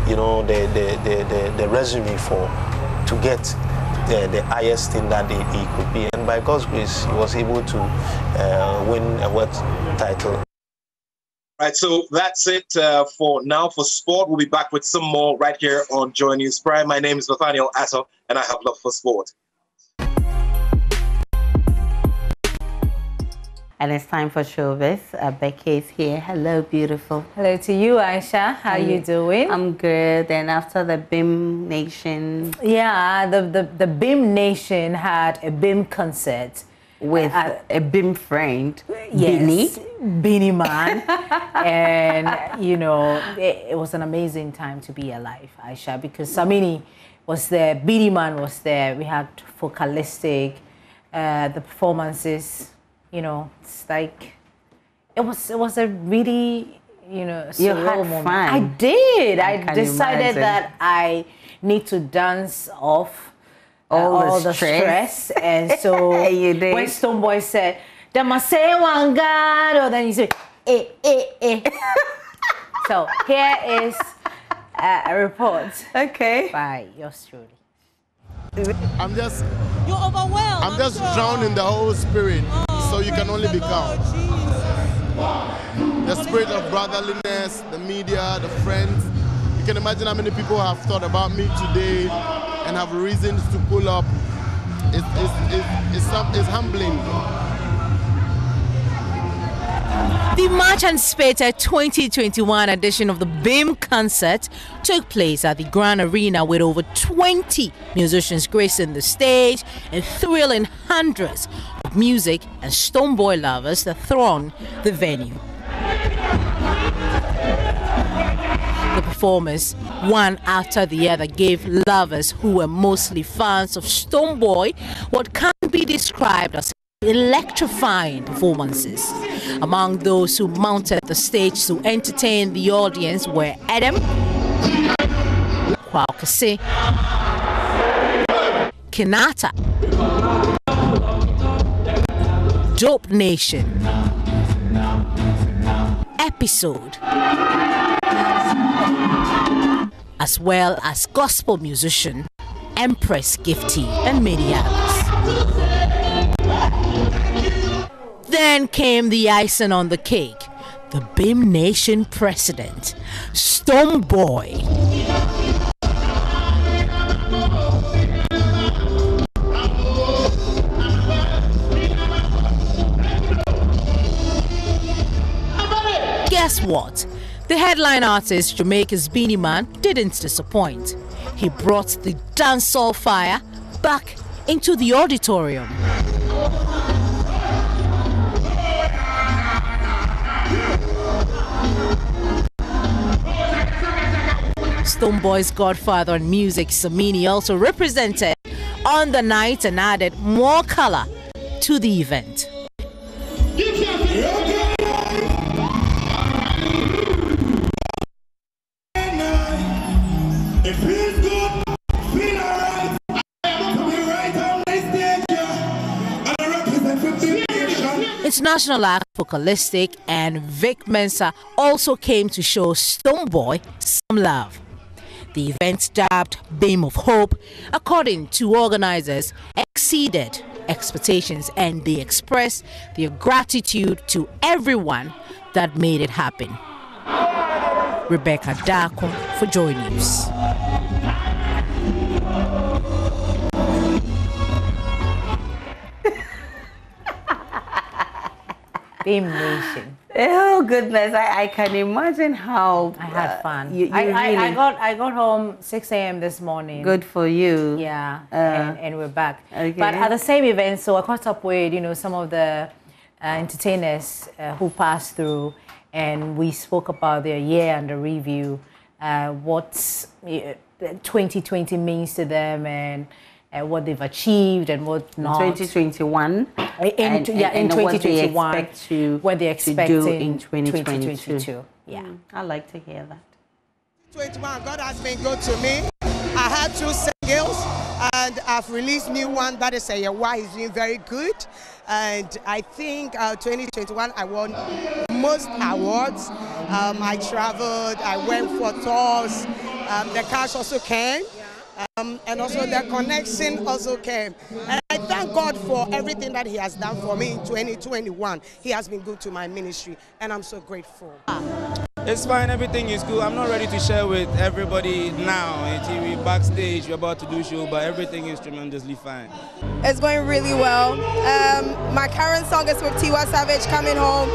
you know, the resume to get the highest thing that he could be. And by God's grace, he was able to win a world title. Right, so that's it for now for sport. We'll be back with some more right here on Joy News Prime. My name is Nathaniel Atto, and I have love for sport. And it's time for showbiz. Becky is here. Hello, beautiful. Hello to you, Aisha. How are you doing? I'm good. And after the Bim Nation... Yeah, the Bim Nation had a Bim concert. With a Bim friend, yes, Beanie Man. And, you know, it was an amazing time to be alive, Aisha, because Samini was there, Beanie Man was there. We had Focalistic, the performances, you know, it's like, it was a really, you know, you surreal had moment. fun. I did. I decided imagine. that I need to dance off all the stress. And so when Stonebwoy said, "There must say one God," or then he said, eh. So here is a report. Okay. By yours truly. You're overwhelmed. I'm just drowned in the whole spirit. So you can only be calm. The spirit of brotherliness, the media, the friends. You can imagine how many people have thought about me today and have reasons to pull up. It's humbling. The much-anticipated 2021 edition of the Bim Concert took place at the Grand Arena with over 20 musicians gracing the stage and thrilling hundreds of music and Stonebwoy lovers that thronged the venue. The performers, one after the other, gave lovers who were mostly fans of Stonebwoy what can be described as electrifying performances. Among those who mounted the stage to entertain the audience were Adam, Kwakase, Kinata, Dope Nation, Episode, as well as gospel musician Empress Gifty and many others. Then came the icing on the cake, the Bim Nation president, Stonebwoy. Guess what? The headline artist, Jamaica's Beanie Man, didn't disappoint. He brought the dancehall fire back into the auditorium. Stonebwoy's godfather in music, Samini, also represented on the night and added more color to the event. International act Focalistic and Vic Mensa also came to show Stonebwoy some love. The event, dubbed Beam of Hope, according to organizers, exceeded expectations, and they expressed their gratitude to everyone that made it happen. Rebecca Darko for Joy News. Bim Nation. Oh goodness, I can imagine how I had fun. I got home 6 a.m. this morning. Good for you. Yeah, and we're back. Okay. But at the same event, so I caught up with some of the entertainers who passed through, and we spoke about their year under review, what 2020 means to them, and what they've achieved and what not. 2021. In 2021, what they expect to do in 2022. Yeah, I like to hear that. 2021, God has been good to me. I had 2 singles, and I've released new one that is Why is doing very good. And I think 2021 I won most awards. I traveled, I went for tours. The cash also came. And also the connection also came. And I thank God for everything that He has done for me in 2021. He has been good to my ministry, and I'm so grateful. It's fine, everything is good. I'm not ready to share with everybody now. We're backstage, we're about to do show, but everything is tremendously fine. It's going really well. My current song is with Tiwa Savage, Coming Home.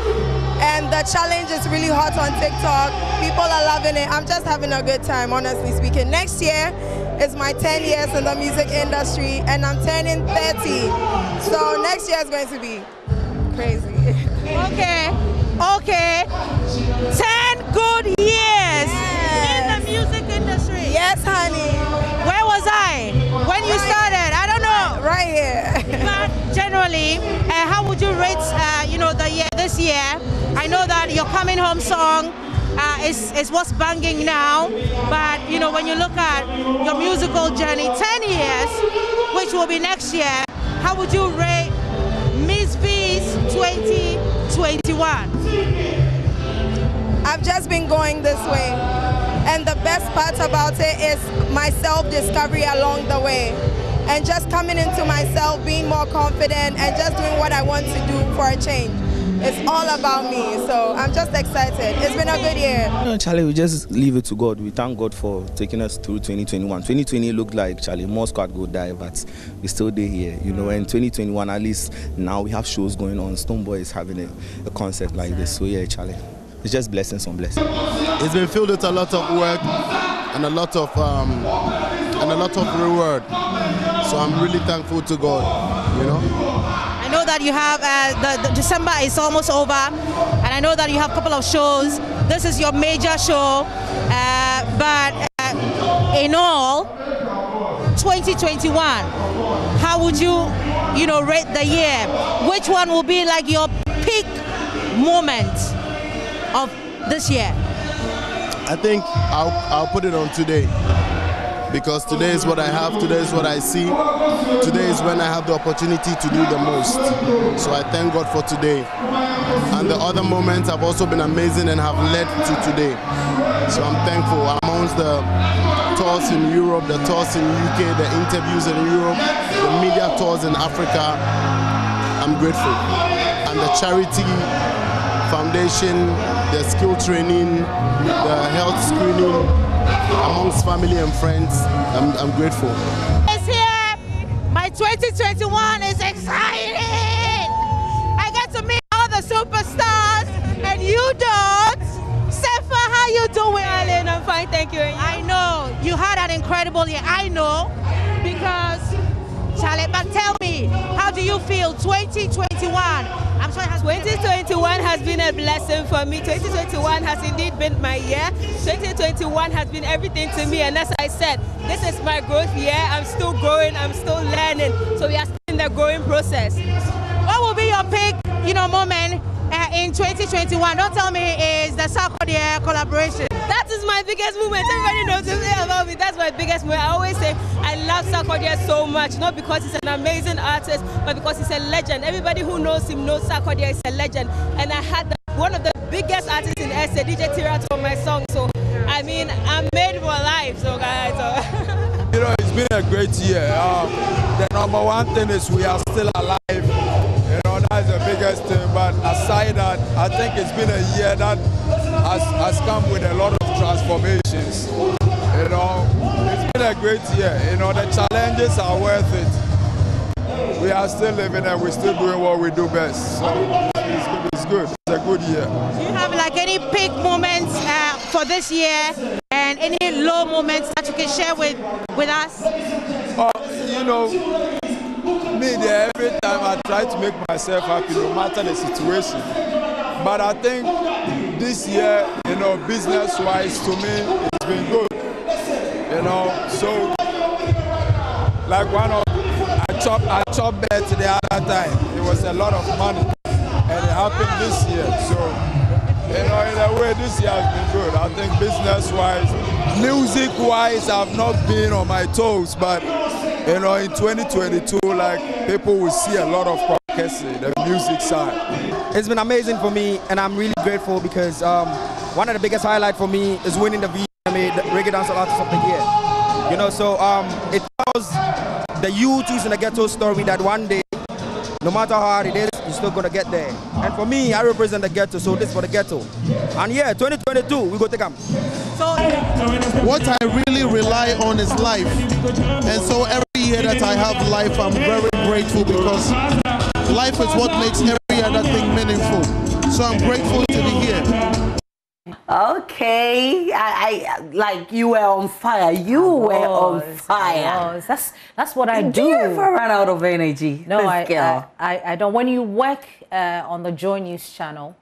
And the challenge is really hot on TikTok. People are loving it. I'm just having a good time, honestly speaking. Next year is my 10 years in the music industry, and I'm turning 30. So next year is going to be crazy. Okay. 10 good years in the music industry. Yes, honey. Where was I when you started? I don't know. Right here. But generally, how would you rate, you know, the year this year? I know that your coming home song is what's banging now, but you know, when you look at your musical journey, 10 years, which will be next year, how would you rate Miss V's 2021? I've just been going this way, and the best part about it is my self-discovery along the way, and just coming into myself, being more confident, and just doing what I want to do for a change. It's all about me, so I'm just excited. It's been a good year. No, Charlie, we just leave it to God. We thank God for taking us through 2021. 2020 looked like, Charlie, more squad go die, but we still there here, you know. And 2021, at least now we have shows going on. Stonebwoy is having a concert like this, so yeah, Charlie, it's just blessings on blessings. It's been filled with a lot of work and a lot of reward. So I'm really thankful to God, you know. I know that you have, the December is almost over, and I know that you have a couple of shows. This is your major show, but in all, 2021, how would you, you know, rate the year? Which one will be like your peak moment of this year? I think I'll put it on today. Because today is what I have, today is what I see. Today is when I have the opportunity to do the most. So I thank God for today. And the other moments have also been amazing and have led to today. So I'm thankful. Amongst the tours in Europe, the tours in UK, the interviews in Europe, the media tours in Africa, I'm grateful. And the charity foundation, the skill training, the health screening, amongst family and friends, I'm grateful. It's here. My 2021 is exciting. I get to meet all the superstars, and you don't. Sefa, how you doing? Arlene, I'm fine, thank you. I know you had an incredible year. I know, because Charlie, but tell me, how do you feel 2021? I'm sure 2021 has been a blessing for me. 2021 has indeed been my year. 2021 has been everything to me, and as I said, this is my growth year. I'm still growing, I'm still learning, so we are still in the growing process. What will be your big, you know, moment in 2021? Don't tell me it's the Sarkodie collaboration. That is my biggest moment. Everybody knows about me. That's my biggest moment. I always say I love Sarkodie so much, not because he's an amazing artist, but because he's a legend. Everybody who knows him knows Sarkodie is a legend. And I had one of the biggest artists in SA, DJ Tirat, on my song. So, I mean, I'm made for life, so guys. So. You know, it's been a great year. The number one thing is we are still alive. You know, that's the biggest thing. But aside that, I think it's been a year that has come with a lot of transformations. You know, it's been a great year. You know, the challenges are worth it. We are still living and we're still doing what we do best. So it's good. It's a good year. Do you have like any peak moments for this year and any low moments that you can share with us? You know, me there, every time I try to make myself happy no matter the situation. But I think this year, you know, business-wise, to me, it's been good. You know, so like I chopped beds the other time. It was a lot of money, and it happened this year. So, you know, in a way, this year has been good. I think business-wise, music-wise, I've not been on my toes, but you know, in 2022, like people will see a lot of progress in the music side. It's been amazing for me, and I'm really grateful because one of the biggest highlights for me is winning the VMA, the Reggae Dancehall Artist of the Year. You know, so it tells the youth who's in the ghetto story that one day, no matter how hard it is, you're still gonna get there. And for me, I represent the ghetto, so this is for the ghetto. And yeah, 2022, we go take them. So what I really rely on is life, and so every year that I have life, I'm very grateful because life is what makes every other thing meaningful. So I'm grateful to be here. Okay, I like you were on fire. You were on fire. That's what I do. Do you ever run out of energy? No, I don't. When you work on the Joy News channel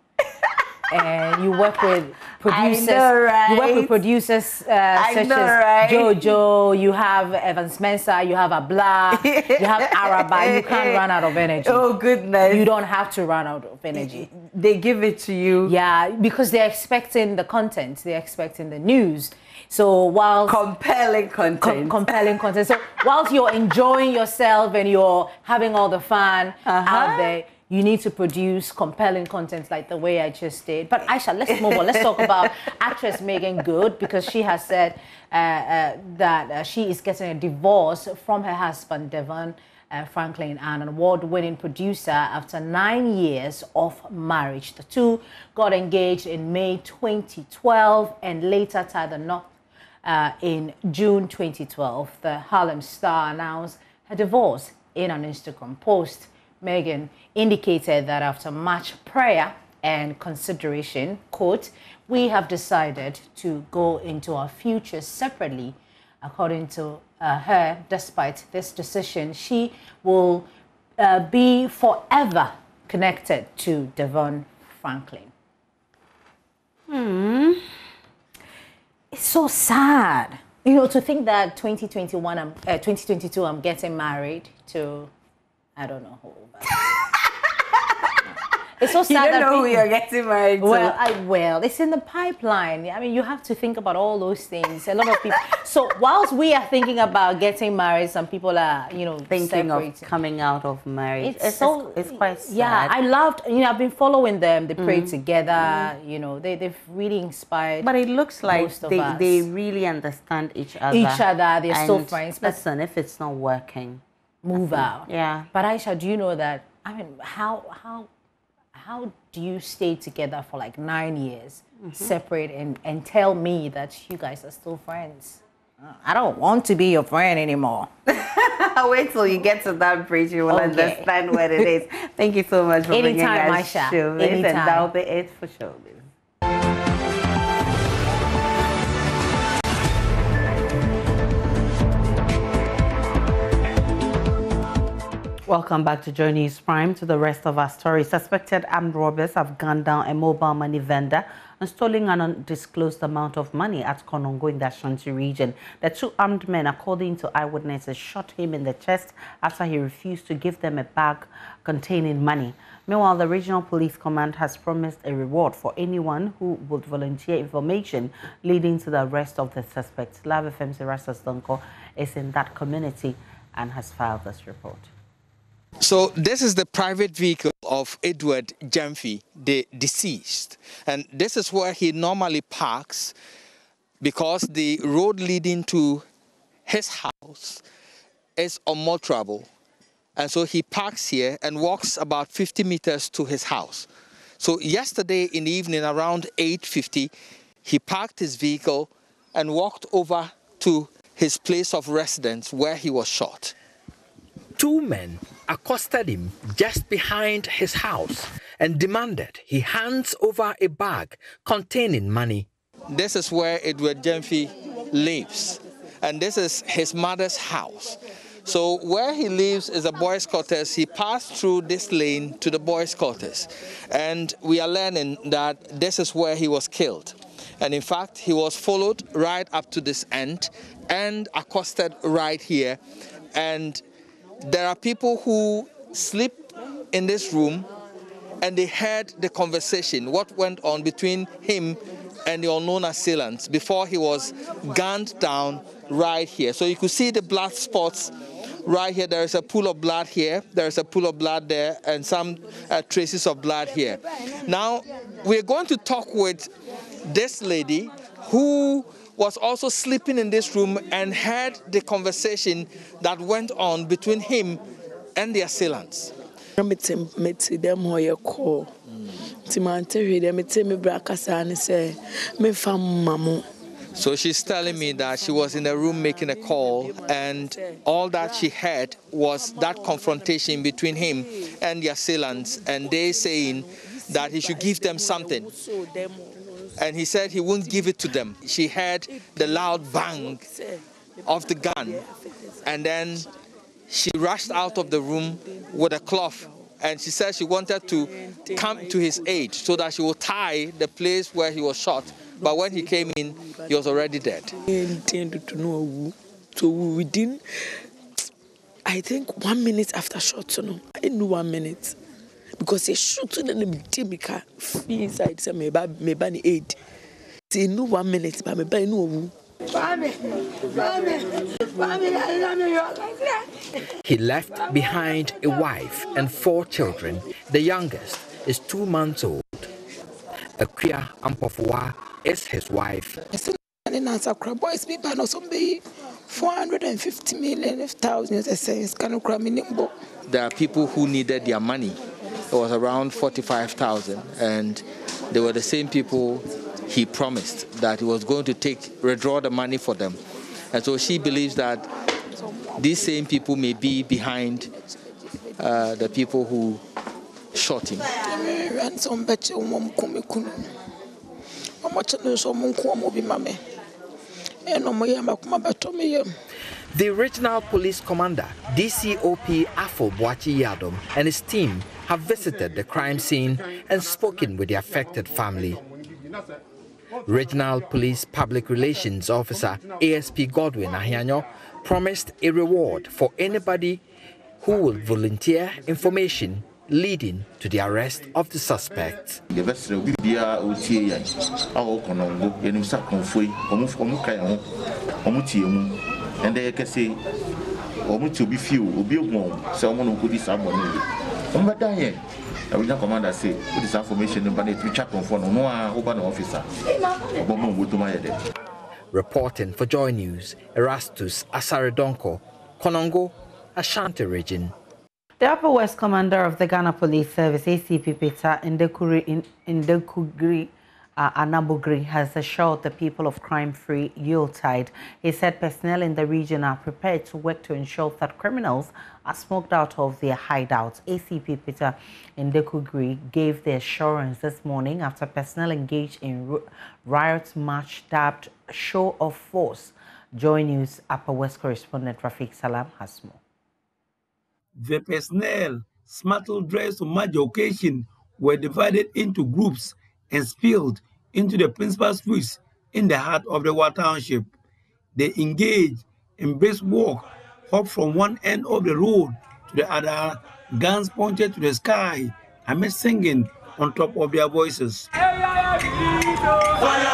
and you work with producers. I know, right? You work with producers such as Jojo, you have Evans Mensah, you have Abla, you have Araba. You can't run out of energy. Oh, goodness. You don't have to run out of energy. They give it to you. Yeah, because they're expecting the content. They're expecting the news. So while compelling content. Compelling content. So whilst you're enjoying yourself and you're having all the fun out there, you need to produce compelling content like the way I just did. But Aisha, let's move on. Let's talk about actress Megan Good, because she has said that she is getting a divorce from her husband, Devon Franklin, an award-winning producer, after 9 years of marriage. The two got engaged in May 2012 and later tied the knot in June 2012. The Harlem star announced her divorce in an Instagram post. Megan indicated that after much prayer and consideration, quote, "We have decided to go into our future separately." According to her, despite this decision, she will be forever connected to Devon Franklin. It's so sad, you know, to think that 2022, I'm getting married to, I don't know who. It's so sad. You don't that know who you're getting married to. Well, it's in the pipeline. I mean, you have to think about all those things. A lot of people. So whilst we are thinking about getting married, some people are, you know, thinking of coming out of marriage. It's quite sad. Yeah, I loved. You know, I've been following them. They pray together. You know, they've really inspired. But it looks like they really understand each other. They're still friends. Listen, if it's not working, move out. Yeah. But Aisha, do you know that? I mean, how do you stay together for like 9 years, separate, and tell me that you guys are still friends? I don't want to be your friend anymore. Wait till you get to that bridge, you will understand what it is. Thank you so much for bringing us Showbiz, and that'll be it for Showbiz. Welcome back to Joy News Prime. To the rest of our story. Suspected armed robbers have gunned down a mobile money vendor and stolen an undisclosed amount of money at Konongo in the Ashanti region. The two armed men, according to eyewitnesses, shot him in the chest after he refused to give them a bag containing money. Meanwhile, the regional police command has promised a reward for anyone who would volunteer information leading to the arrest of the suspect. Live FM's Erastus Donko is in that community and has filed this report. So this is the private vehicle of Edward Jamfi, the deceased. And this is where he normally parks because the road leading to his house is unmotorable. And so he parks here and walks about 50 meters to his house. So yesterday in the evening around 8:50, he parked his vehicle and walked over to his place of residence where he was shot. Two men accosted him just behind his house and demanded he hands over a bag containing money. This is where Edward Jamfi lives, and this is his mother's house. So where he lives is a boys' quarters. He passed through this lane to the boys' quarters, and we are learning that this is where he was killed. And in fact, he was followed right up to this end and accosted right here. And there are people who sleep in this room and they heard the conversation, what went on between him and the unknown assailants before he was gunned down right here. So you could see the blood spots right here. There is a pool of blood here, there is a pool of blood there, and some traces of blood here. Now, we're going to talk with this lady who was also sleeping in this room and heard the conversation that went on between him and the assailants. So she's telling me that she was in the room making a call, and all that she heard was that confrontation between him and the assailants, and they saying that he should give them something. And he said he wouldn't give it to them. She heard the loud bang of the gun, and then she rushed out of the room with a cloth, and she said she wanted to come to his aid so that she would tie the place where he was shot But when he came in, he was already dead. So within, I think 1 minute after shot, I knew 1 minute. Because he shot in the car inside, so maybe 8. He knew 1 minute, but maybe no. He left behind a wife and 4 children. The youngest is 2 months old. Akria Ampofwa is his wife. 450 million thousand. There are people who needed their money. It was around 45,000, and they were the same people he promised that he was going to withdraw the money for them. And so she believes that these same people may be behind the people who shot him. The regional police commander, DCOP Afo Boachi Yadom, and his team have visited the crime scene and spoken with the affected family. Regional Police Public Relations Officer ASP Godwin Ahianyo promised a reward for anybody who will volunteer information leading to the arrest of the suspect. And they can say, to be few, someone who could be someone. The regional commander say, put this information in the chat on phone, no officer. Reporting for Joy News, Erastus Asaredonko, Konongo, Ashanti region. The Upper West Commander of the Ghana Police Service, ACP Peter Ndekugri Anabugri, has assured the people of crime-free Yuletide. He said personnel in the region are prepared to work to ensure that criminals are smoked out of their hideouts. ACP Peter Ndekugri gave the assurance this morning after personnel engaged in riot march dubbed Show of Force. Joy News Upper West correspondent Rafiq Salam has more. The personnel, smartly dressed to match the occasion, were divided into groups and spilled into the principal streets in the heart of the Wa Township. They engaged in brisk walk, hop from one end of the road to the other, guns pointed to the sky, amid singing on top of their voices. Fire,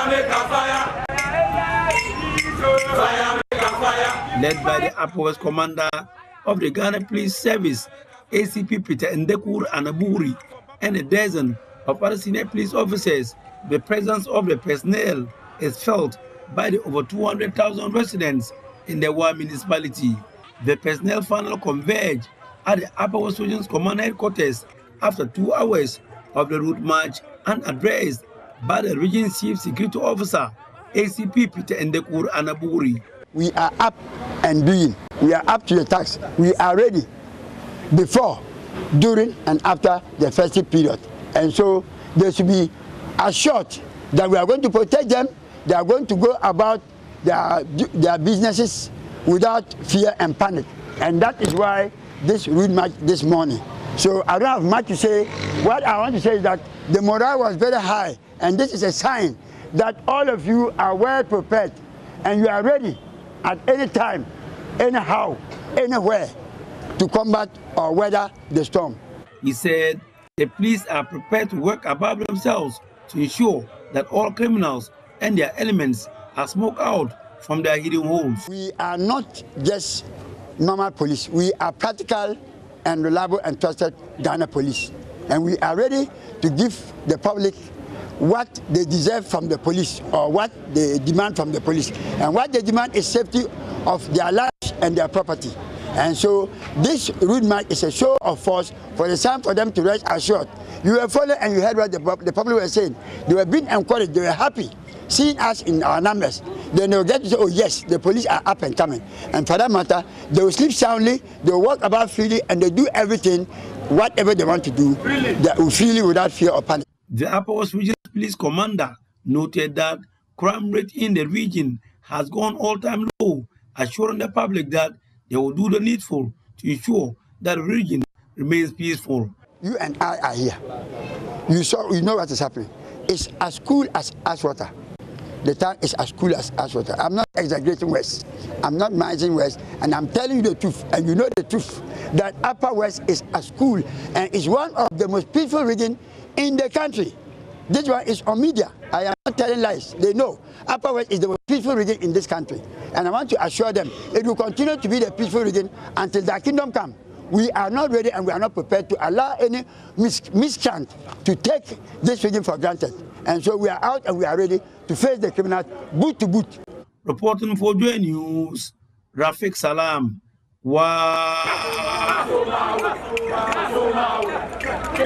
make a fire. Fire, make a fire. Led by the Upper West Commander of the Ghana Police Service, ACP Peter Ndekugri Anabugri, and a dozen of other senior police officers, the presence of the personnel is felt by the over 200,000 residents in the Wa municipality. The personnel finally converged at the Upper West Region's Command Headquarters after 2 hours of the route march and addressed by the Region's Chief Security Officer, ACP Peter Ndekugri Anabugri. We are up and doing. We are up to the task. We are ready before, during, and after the festive period. And so they should be assured that we are going to protect them. They are going to go about their businesses without fear and panic. And that is why this route march this morning. So I don't have much to say. What I want to say is that the morale was very high. And this is a sign that all of you are well prepared and you are ready at any time, anyhow, anywhere to combat or weather the storm. He said the police are prepared to work above themselves to ensure that all criminals and their elements are smoked out from their hidden holes. We are not just normal police. We are practical and reliable and trusted Ghana police. And we are ready to give the public what they deserve from the police or what they demand from the police. And what they demand is safety of their lives and their property. And so this route march is a show of force for the time for them to rest assured. You were following and you heard what the public were saying. They were being encouraged, they were happy seeing us in our numbers. Then they will get to say, oh yes, the police are up and coming. And for that matter, they will sleep soundly, they will walk about freely, and they do everything, whatever they want to do, they will freely without fear or panic. The Upper West Region Police Commander noted that crime rate in the region has gone all-time low, assuring the public that they will do the needful to ensure that the region remains peaceful. You and I are here. You know what is happening. It's as cool as water. the town is as cool as water. I'm not exaggerating West. I'm not minusing West, and I'm telling you the truth, and you know the truth, that Upper West is as cool and is one of the most peaceful regions in the country. This one is on media. I am not telling lies. They know. Upper West is the most peaceful region in this country. And I want to assure them it will continue to be the peaceful region until the kingdom comes. We are not ready and we are not prepared to allow any miscreant to take this region for granted. And so we are out and we are ready to face the criminals boot to boot. Reporting for Joy News, Rafik Salam. Wow.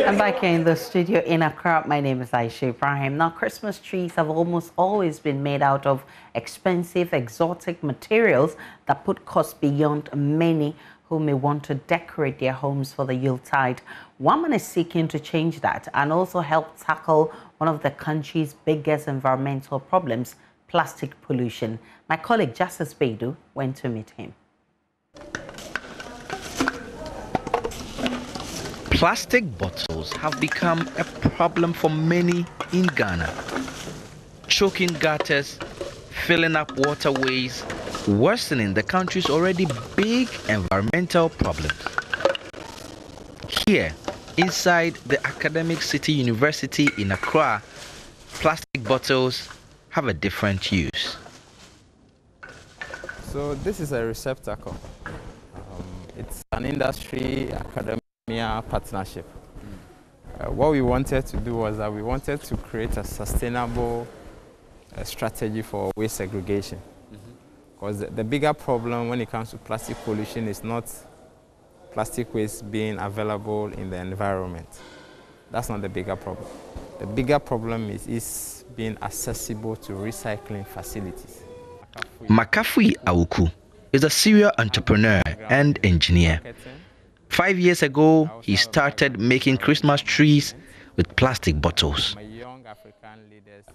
I'm back here in the studio in Accra. My name is Aisha Ibrahim. Now, Christmas trees have almost always been made out of expensive, exotic materials that put cost beyond many who may want to decorate their homes for the Yuletide. Woman is seeking to change that and also help tackle one of the country's biggest environmental problems, plastic pollution. My colleague Justice Baidu went to meet him. Plastic bottles have become a problem for many in Ghana, choking gutters, filling up waterways, worsening the country's already big environmental problems. Here, inside the academic city university in Accra, plastic bottles have a different use. So this is a receptacle. It's an industry academia partnership. What we wanted to do was that we wanted to create a sustainable strategy for waste segregation. Because the bigger problem when it comes to plastic pollution is not plastic waste being available in the environment. That's not the bigger problem. The bigger problem is being accessible to recycling facilities. Makafui Awuku is a serial entrepreneur and engineer. 5 years ago, he started making Christmas trees with plastic bottles.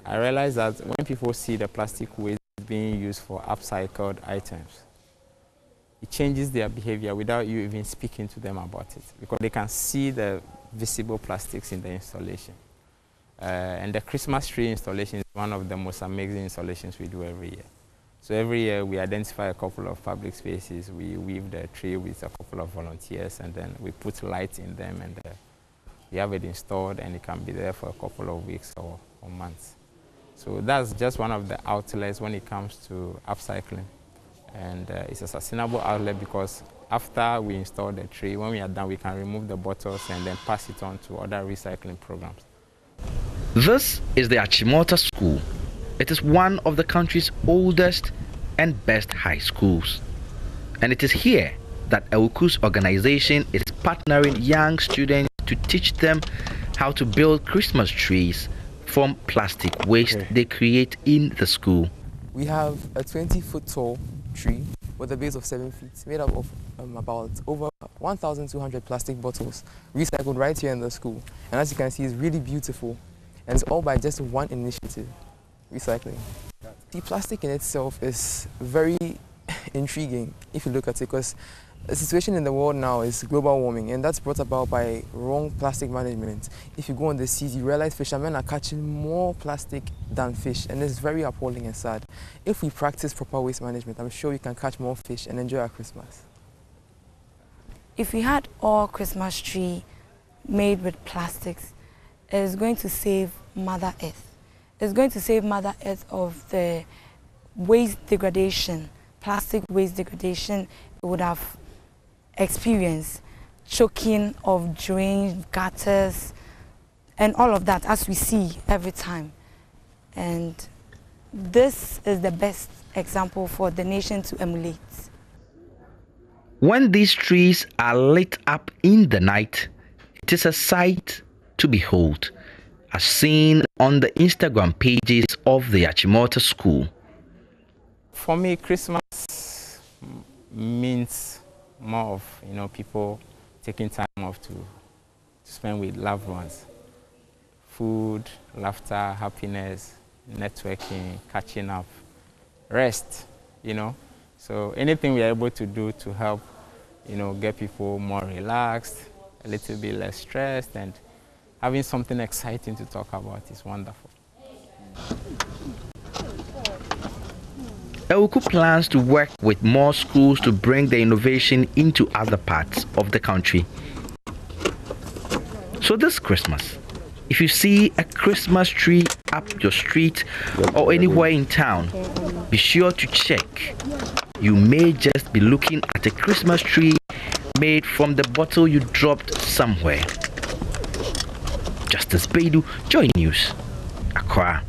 I realized that when people see the plastic waste being used for upcycled items, it changes their behavior without you even speaking to them about it, because they can see the visible plastics in the installation. And the Christmas tree installation is one of the most amazing installations we do every year. So every year we identify a couple of public spaces, we weave the tree with a couple of volunteers, and then we put lights in them, and we have it installed, and it can be there for a couple of weeks or months. So that's just one of the outlets when it comes to upcycling. And it's a sustainable outlet because after we install the tree, when we are done, we can remove the bottles and then pass it on to other recycling programs. This is the Achimota School. It is one of the country's oldest and best high schools. And it is here that Awuku's organization is partnering young students to teach them how to build Christmas trees from plastic waste they create in the school. We have a 20-foot tall tree with a base of 7 feet, made up of about over 1,200 plastic bottles, recycled right here in the school. And as you can see, it's really beautiful. And it's all by just one initiative, recycling. The plastic in itself is very intriguing if you look at it, because the situation in the world now is global warming, and that's brought about by wrong plastic management. If you go on the seas, you realize fishermen are catching more plastic than fish, and it's very appalling and sad. If we practice proper waste management, I'm sure we can catch more fish and enjoy our Christmas. If we had all Christmas tree made with plastics, it's going to save Mother Earth. It's going to save Mother Earth of the waste degradation, plastic waste degradation it would have experienced, choking of drains, gutters, and all of that, as we see every time. And this is the best example for the nation to emulate. When these trees are lit up in the night, it is a sight to behold, as seen on the Instagram pages of the Achimota School. For me, Christmas means more of people taking time off to spend with loved ones. Food, laughter, happiness, networking, catching up, rest, So anything we are able to do to help, get people more relaxed, a little bit less stressed, and having something exciting to talk about is wonderful. Ewuku plans to work with more schools to bring the innovation into other parts of the country. So this Christmas, if you see a Christmas tree up your street or anywhere in town, be sure to check. You may just be looking at a Christmas tree made from the bottle you dropped somewhere. Justice Beidou, Joy News, Accra.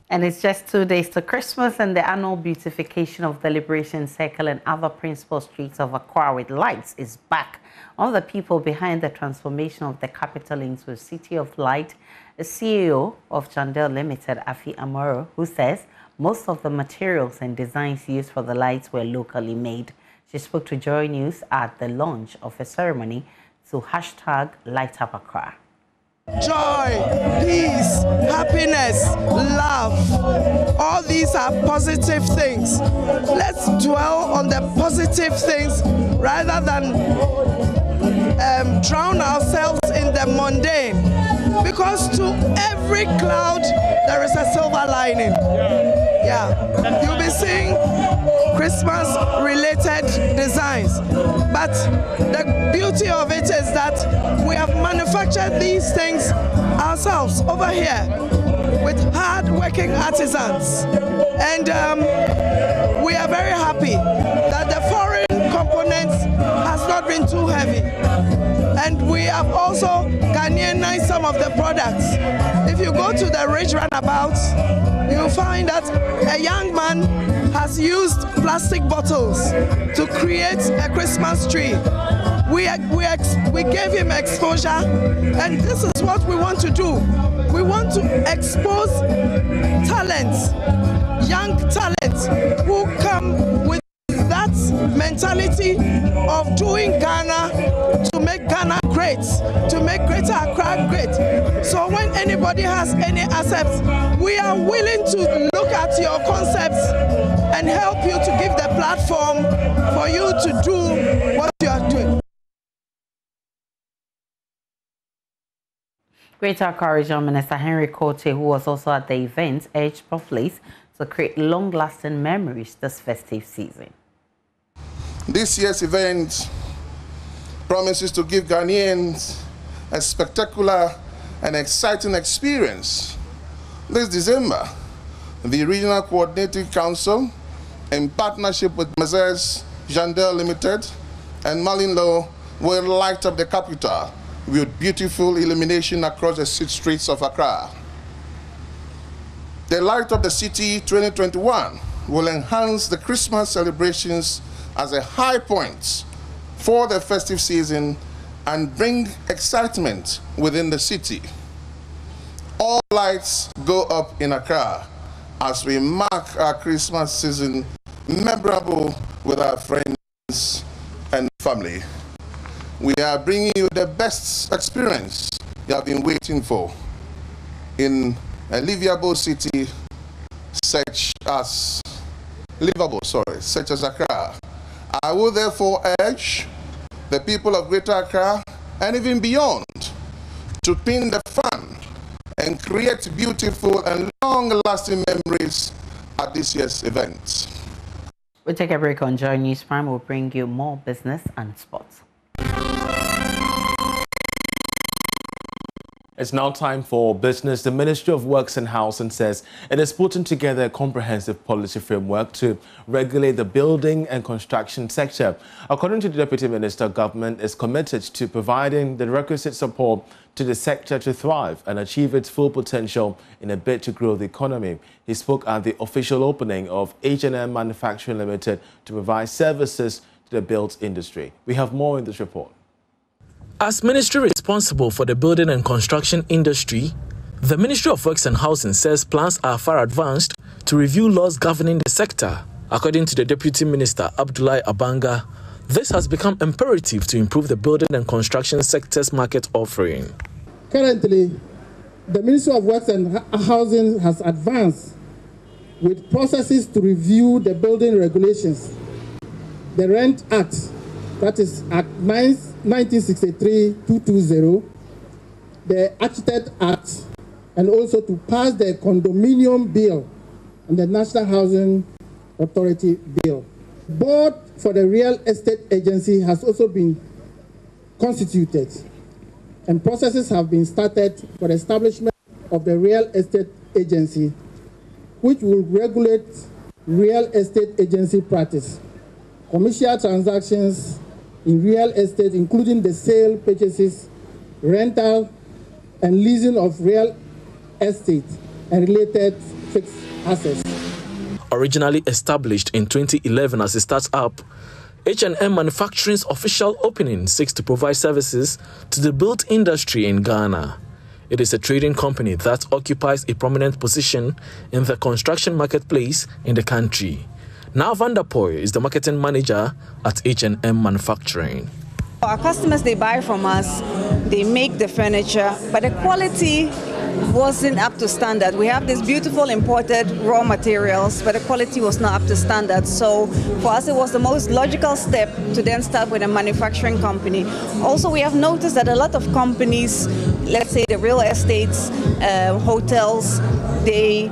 And it's just 2 days to Christmas, and the annual beautification of the Liberation Circle and other principal streets of Accra with lights is back. One of the people behind the transformation of the capital into a city of light, the CEO of Chandel Limited, Afi Amoro, who says most of the materials and designs used for the lights were locally made. She spoke to Joy News at the launch of a ceremony to hashtag Light Up Accra. Joy, peace, happiness, love, all these are positive things. Let's dwell on the positive things rather than drown ourselves in the mundane, because to every cloud there is a silver lining. Yeah, you'll be seeing Christmas related designs, but the beauty of it is that we have manufactured these things ourselves over here with hard-working artisans, and we are very happy that the foreign components has not been too heavy, and we have also Ghanaianized some of the products. If you go to the Ridge Runabouts, you'll find that a young man has used plastic bottles to create a Christmas tree. We gave him exposure, and this is what we want to do. We want to expose talents, young talents who come with that mentality of doing Ghana to make Ghana great, to make Greater Accra great. So when anybody has any assets, we are willing to look at your concepts and help you to give the platform for you to do what you are doing. Greater Accra Regional Minister Henry Kote, who was also at the event, urged populace to create long-lasting memories this festive season. This year's event promises to give Ghanaians a spectacular and exciting experience. This December, the Regional Coordinating Council, in partnership with Messrs. Chandel Limited and Malinlo, will light up the capital with beautiful illumination across the streets of Accra. The Light Up the City 2021 will enhance the Christmas celebrations as a high point for the festive season and bring excitement within the city. All lights go up in Accra as we mark our Christmas season memorable with our friends and family. We are bringing you the best experience you have been waiting for in a livable city such as Accra. I will therefore urge the people of Greater Accra and even beyond to pin the fun and create beautiful and long-lasting memories at this year's event. We'll take a break on Joy News Prime. We'll bring you more business and sports. It's now time for business. The Ministry of Works and Housing says it is putting together a comprehensive policy framework to regulate the building and construction sector. According to the Deputy Minister, government is committed to providing the requisite support to the sector to thrive and achieve its full potential in a bid to grow the economy. He spoke at the official opening of H&M Manufacturing Limited to provide services to the built industry. We have more in this report. As ministry responsible for the building and construction industry, the Ministry of Works and Housing says plans are far advanced to review laws governing the sector. According to the Deputy Minister, Abdullah Abubakar, this has become imperative to improve the building and construction sector's market offering. Currently, the Ministry of Works and Housing has advanced with processes to review the building regulations, the Rent Act, that is Act 1963-220, the Architect Act, and also to pass the Condominium Bill and the National Housing Authority Bill. The board for the Real Estate Agency has also been constituted, and processes have been started for the establishment of the Real Estate Agency, which will regulate real estate agency practice, commercial transactions in real estate, including the sale, purchases, rental, and leasing of real estate and related fixed assets. Originally established in 2011 as a startup, H&M Manufacturing's official opening seeks to provide services to the built industry in Ghana. It is a trading company that occupies a prominent position in the construction marketplace in the country. Now Vanderpoy is the marketing manager at H&M Manufacturing. Our customers, they buy from us, they make the furniture, but the quality wasn't up to standard. We have these beautiful imported raw materials, but the quality was not up to standard. So for us, it was the most logical step to then start with a manufacturing company. Also, we have noticed that a lot of companies, let's say the real estates, hotels, they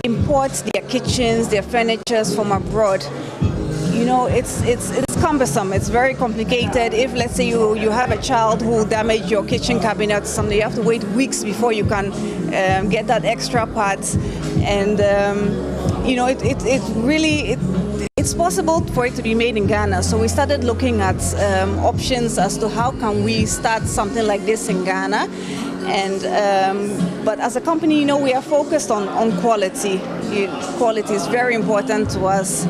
import their kitchens, their furnitures from abroad. You know, it's cumbersome. It's very complicated. If, let's say, you have a child who damaged your kitchen cabinet, something, you have to wait weeks before you can get that extra part. And you know, it's possible for it to be made in Ghana. So we started looking at options as to how can we start something like this in Ghana. And but as a company, you know, we are focused on quality. Quality is very important to us.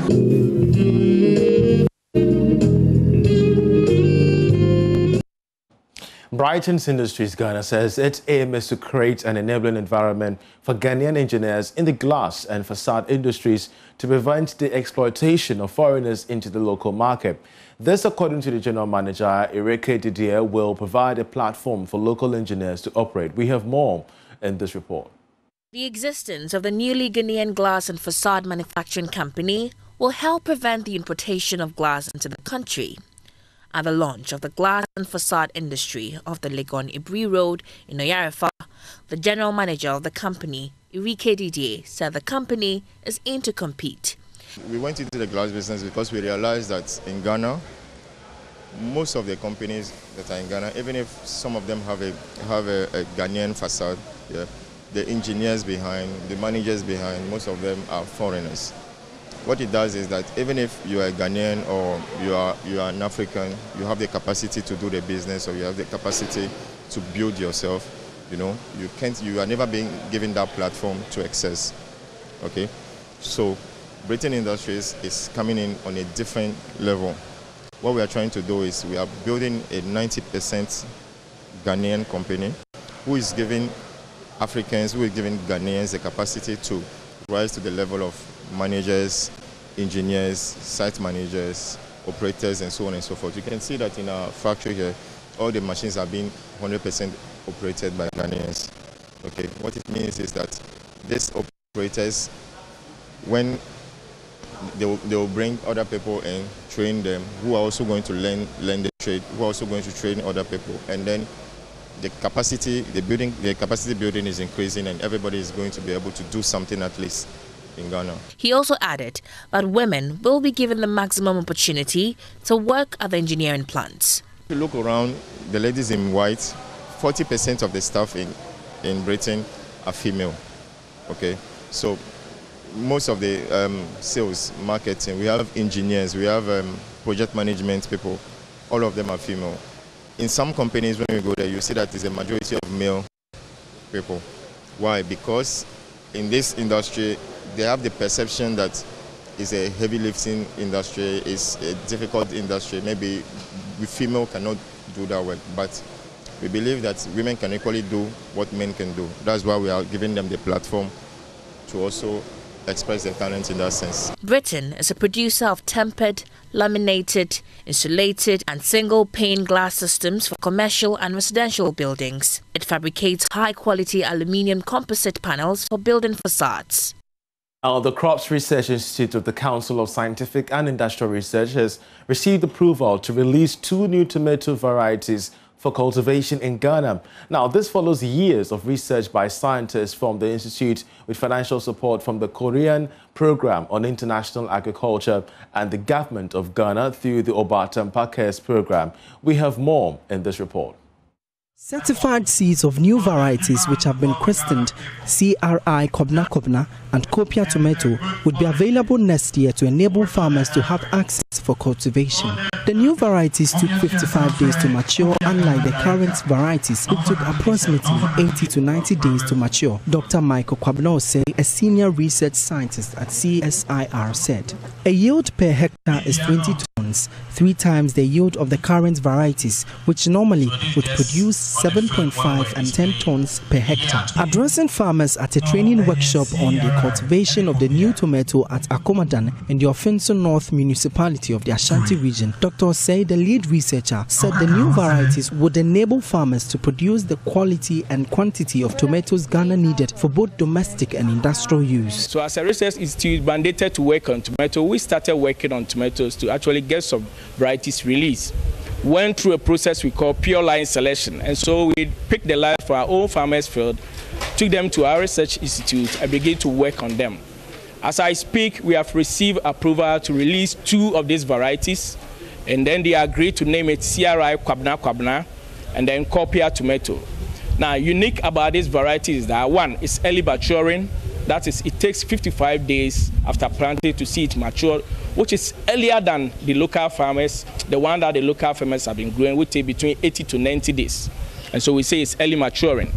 Brighton's Industries Ghana says its aim is to create an enabling environment for Ghanaian engineers in the glass and facade industries to prevent the exploitation of foreigners into the local market. This, according to the General Manager, Erike Didier, will provide a platform for local engineers to operate. We have more in this report. The existence of the newly Ghanaian glass and facade manufacturing company will help prevent the importation of glass into the country. At the launch of the glass and facade industry of the Legon-Ibri Road in Oyarefa, the general manager of the company, Erike Didier, said the company is aimed to compete. We went into the glass business because we realized that in Ghana, most of the companies that are in Ghana, even if some of them have a Ghanaian facade, yeah, the engineers behind, the managers behind, most of them are foreigners. What it does is that even if you are a Ghanaian or you are an African, you have the capacity to do the business or you have the capacity to build yourself, you know, you are never being given that platform to access. Okay? So Britain Industries is coming in on a different level. What we are trying to do is we are building a 90% Ghanaian company who is giving Africans, who is giving Ghanaians the capacity to rise to the level of managers, engineers, site managers, operators, and so on and so forth. You can see that in our factory here, all the machines are being 100% operated by Ghanaians. Okay, what it means is that these operators, when they will bring other people and train them, who are also going to learn the trade, who are also going to train other people, and then the capacity building is increasing, and everybody is going to be able to do something at least in Ghana. He also added that women will be given the maximum opportunity to work at the engineering plants. If you look around, the ladies in white, 40% of the staff in Britain are female. Okay, so most of the sales, marketing, we have engineers, we have project management people, all of them are female. In some companies, when you go there, you see that there's a majority of male people. Why? Because in this industry, they have the perception that it's a heavy lifting industry, it's a difficult industry. Maybe we female cannot do that work, but we believe that women can equally do what men can do. That's why we are giving them the platform to also express their talent in that sense. Britain is a producer of tempered, laminated, insulated and single-pane glass systems for commercial and residential buildings. It fabricates high-quality aluminium composite panels for building facades. The Crops Research Institute of the Council of Scientific and Industrial Research has received approval to release 2 new tomato varieties for cultivation in Ghana. Now, this follows years of research by scientists from the Institute with financial support from the Korean Program on International Agriculture and the government of Ghana through the Obatam Pakers program. We have more in this report. Certified seeds of new varieties which have been christened CRI Kobna Kobna and Kopia Tomato would be available next year to enable farmers to have access for cultivation. The new varieties took 55 days to mature, unlike the current varieties which took approximately 80 to 90 days to mature. Dr. Michael Kwabno, a senior research scientist at CSIR, said a yield per hectare is 20 tons, 3 times the yield of the current varieties, which normally would produce 7.5 and 10 tons per hectare. Addressing farmers at a training workshop on the cultivation of the new tomato at Akomadan in the Ofinso North municipality of the Ashanti region, Dr. Say, the lead researcher, said the new varieties would enable farmers to produce the quality and quantity of tomatoes Ghana needed for both domestic and industrial use. So as a research institute mandated to work on tomato, we started working on tomatoes to actually get some varieties released. Went through a process we call pure line selection, and so we picked the line for our own farmers field, took them to our research institute and began to work on them. As I speak, we have received approval to release 2 of these varieties, and then they agreed to name it CRI Kwabna Kwabna and then Kopia Tomato. Now, unique about this variety is that one, it's early maturing. That is, it takes 55 days after planting to see it mature, which is earlier than the local farmers. The one that the local farmers have been growing would take between 80 to 90 days. And so we say it's early maturing.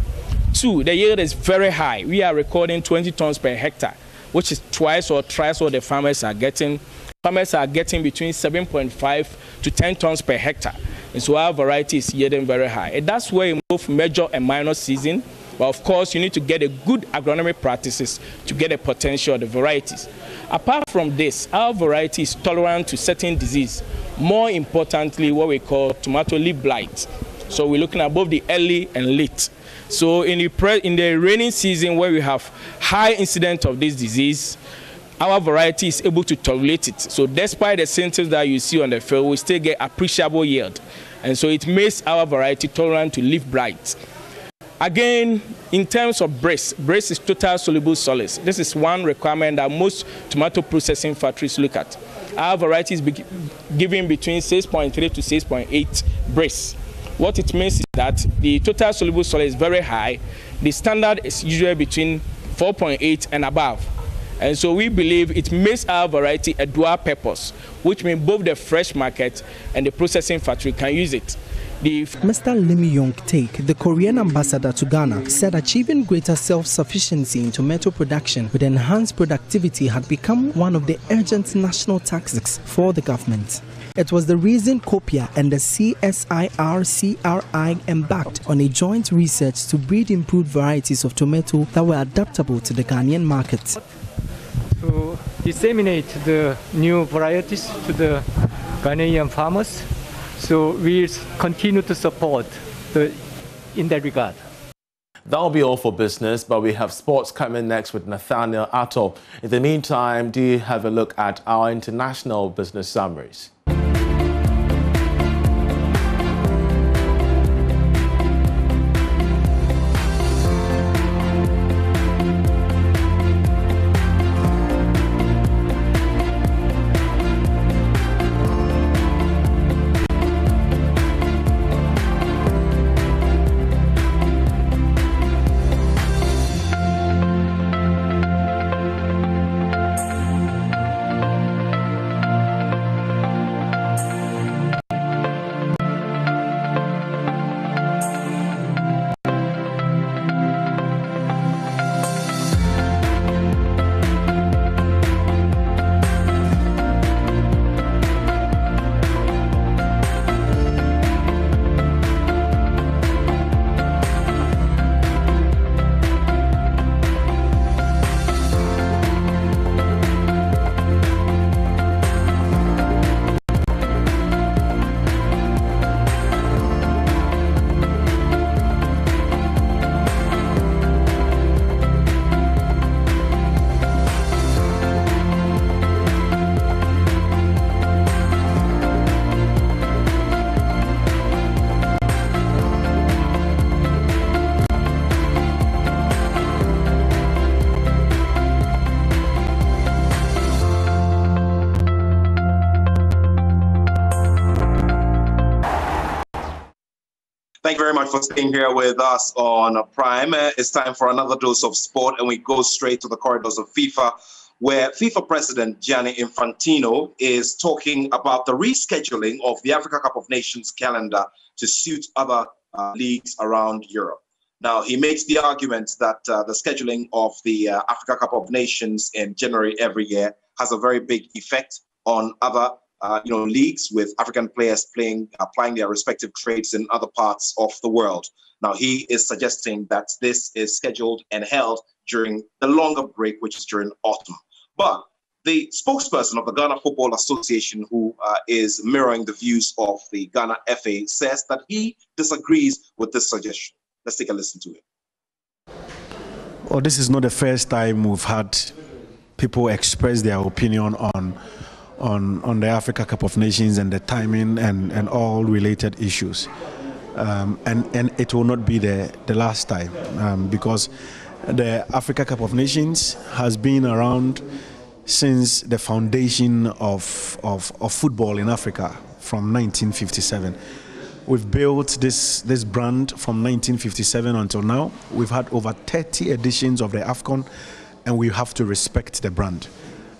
2, the yield is very high. We are recording 20 tons per hectare, which is twice or thrice what the farmers are getting. Farmers are getting between 7.5 to 10 tons per hectare. And so our variety is yielding very high. And that's where in both major and minor season. But of course, you need to get a good agronomic practices to get the potential of the varieties. Apart from this, our variety is tolerant to certain disease. More importantly, what we call tomato leaf blight. So we're looking at both the early and late. So in the rainy season where we have high incidence of this disease, our variety is able to tolerate it. So despite the symptoms that you see on the field, we still get appreciable yield. And so it makes our variety tolerant to leaf blight. Again, in terms of brace is total soluble solids. This is one requirement that most tomato processing factories look at. Our variety is given between 6.3 to 6.8 brace. What it means is that the total soluble solid is very high. The standard is usually between 4.8 and above. And so we believe it makes our variety a dual purpose, which means both the fresh market and the processing factory can use it. Mr. Lim Yong-taek, the Korean ambassador to Ghana, said achieving greater self-sufficiency in tomato production with enhanced productivity had become one of the urgent national tactics for the government. It was the reason Kopia and the CSIR-CRI embarked on a joint research to breed improved varieties of tomato that were adaptable to the Ghanaian market. To disseminate the new varieties to the Ghanaian farmers, so we continue to support in that regard. That'll be all for business, but we have sports coming next with Nathaniel Atto. In the meantime, do have a look at our international business summaries. Thank you very much for staying here with us on Prime. It's time for another dose of sport, and we go straight to the corridors of FIFA, where FIFA President Gianni Infantino is talking about the rescheduling of the Africa Cup of Nations calendar to suit other leagues around Europe. Now, he makes the argument that the scheduling of the Africa Cup of Nations in January every year has a very big effect on other leagues with African players applying their respective trades in other parts of the world. Now, he is suggesting that this is scheduled and held during the longer break, which is during autumn. But the spokesperson of the Ghana Football Association, who is mirroring the views of the Ghana FA, says that he disagrees with this suggestion. Let's take a listen to it. Well, this is not the first time we've had people express their opinion on the Africa Cup of Nations and the timing and all related issues. And it will not be the last time because the Africa Cup of Nations has been around since the foundation of football in Africa from 1957. We've built this brand from 1957 until now. We've had over 30 editions of the AFCON, and we have to respect the brand.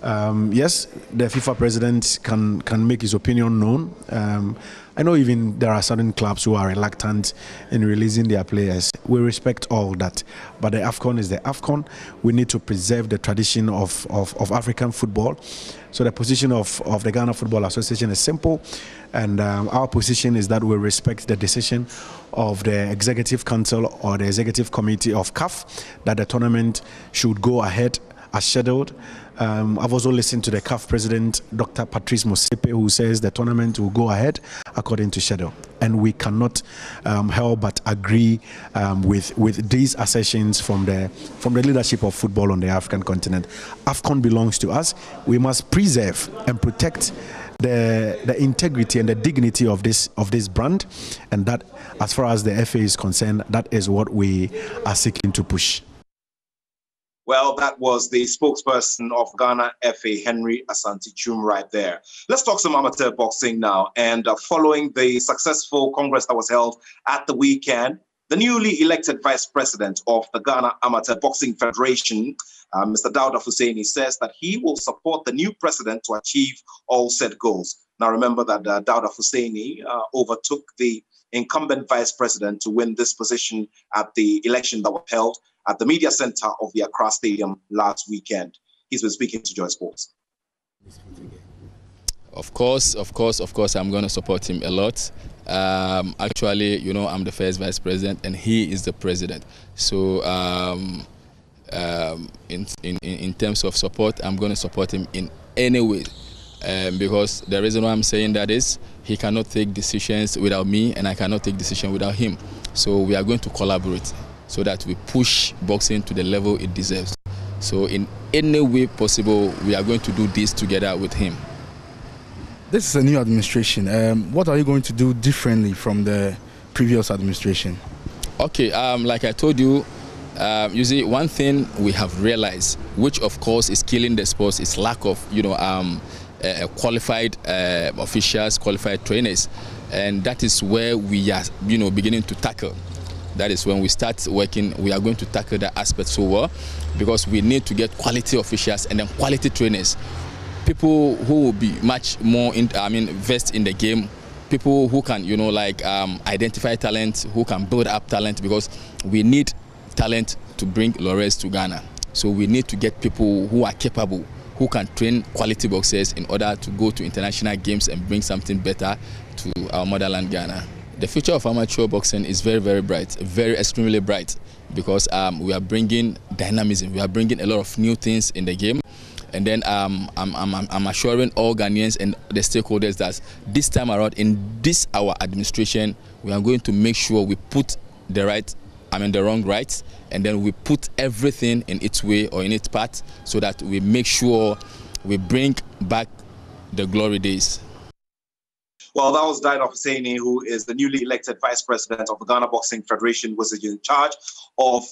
Yes, the FIFA president can make his opinion known. I know even there are certain clubs who are reluctant in releasing their players. We respect all that, but the AFCON is the AFCON. We need to preserve the tradition of African football. So the position of the Ghana Football Association is simple, and our position is that we respect the decision of the Executive Council or the Executive Committee of CAF that the tournament should go ahead as scheduled. I've also listened to the CAF president, Dr. Patrice Motsepe, who says the tournament will go ahead according to schedule. And we cannot help but agree with these assertions from the leadership of football on the African continent. AFCON belongs to us. We must preserve and protect the integrity and the dignity of this brand, and that, as far as the FA is concerned, that is what we are seeking to push. Well, that was the spokesperson of Ghana FA, Henry Asante Jum, right there. Let's talk some amateur boxing now. And following the successful congress that was held at the weekend, the newly elected vice president of the Ghana Amateur Boxing Federation, Mr. Dauda Husseini, says that he will support the new president to achieve all said goals. Now, remember that Dauda Husseini overtook the incumbent vice president to win this position at the election that was held at the media center of the Accra Stadium last weekend. He's been speaking to Joy Sports. Of course, I'm going to support him a lot. Actually, I'm the first vice president and he is the president. So in terms of support, I'm going to support him in any way. Because the reason why I'm saying that is he cannot take decisions without me and I cannot take decisions without him. So we are going to collaborate so that we push boxing to the level it deserves. So in any way possible, we are going to do this together with him. This is a new administration. What are you going to do differently from the previous administration? Okay, like I told you, you see, one thing we have realized, which of course is killing the sports, is lack of, qualified officials, qualified trainers, and that is where we are, beginning to tackle. That is when we start working. We are going to tackle that aspect so well, because we need to get quality officials and then quality trainers, people who will be much more invest in the game, people who can identify talent, who can build up talent, because we need talent to bring laurels to Ghana. So we need to get people who are capable, who can train quality boxers in order to go to international games and bring something better to our motherland Ghana. The future of amateur boxing is very, very bright, extremely bright, because we are bringing dynamism, we are bringing a lot of new things in the game. And then I'm assuring all Ghanaians and the stakeholders that this time around, in our administration, we are going to make sure we put the wrong rights, and then we put everything in its way or in its path, so that we make sure we bring back the glory days. Well, that was Dauda Husseini, who is the newly elected vice president of the Ghana Boxing Federation, was in charge of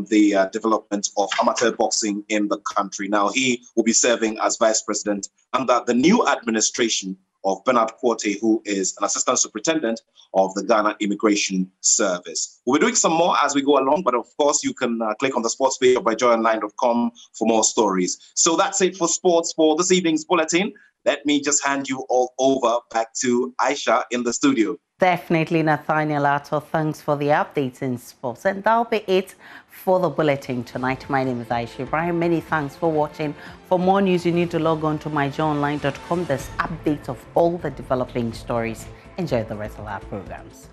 the development of amateur boxing in the country. Now, he will be serving as vice president under the new administration of Bernard Quarte, who is an assistant superintendent of the Ghana Immigration Service. We'll be doing some more as we go along, but of course you can click on the sports page of byjoyonline.com for more stories. So that's it for sports for this evening's bulletin. Let me just hand you all over back to Aisha in the studio. Definitely, Nathaniel Atto. Thanks for the updates in sports. And that'll be it for the bulletin tonight. My name is Aisha Ibrahim. Many thanks for watching. For more news, you need to log on to myjoyonline.com. There's updates of all the developing stories. Enjoy the rest of our programs.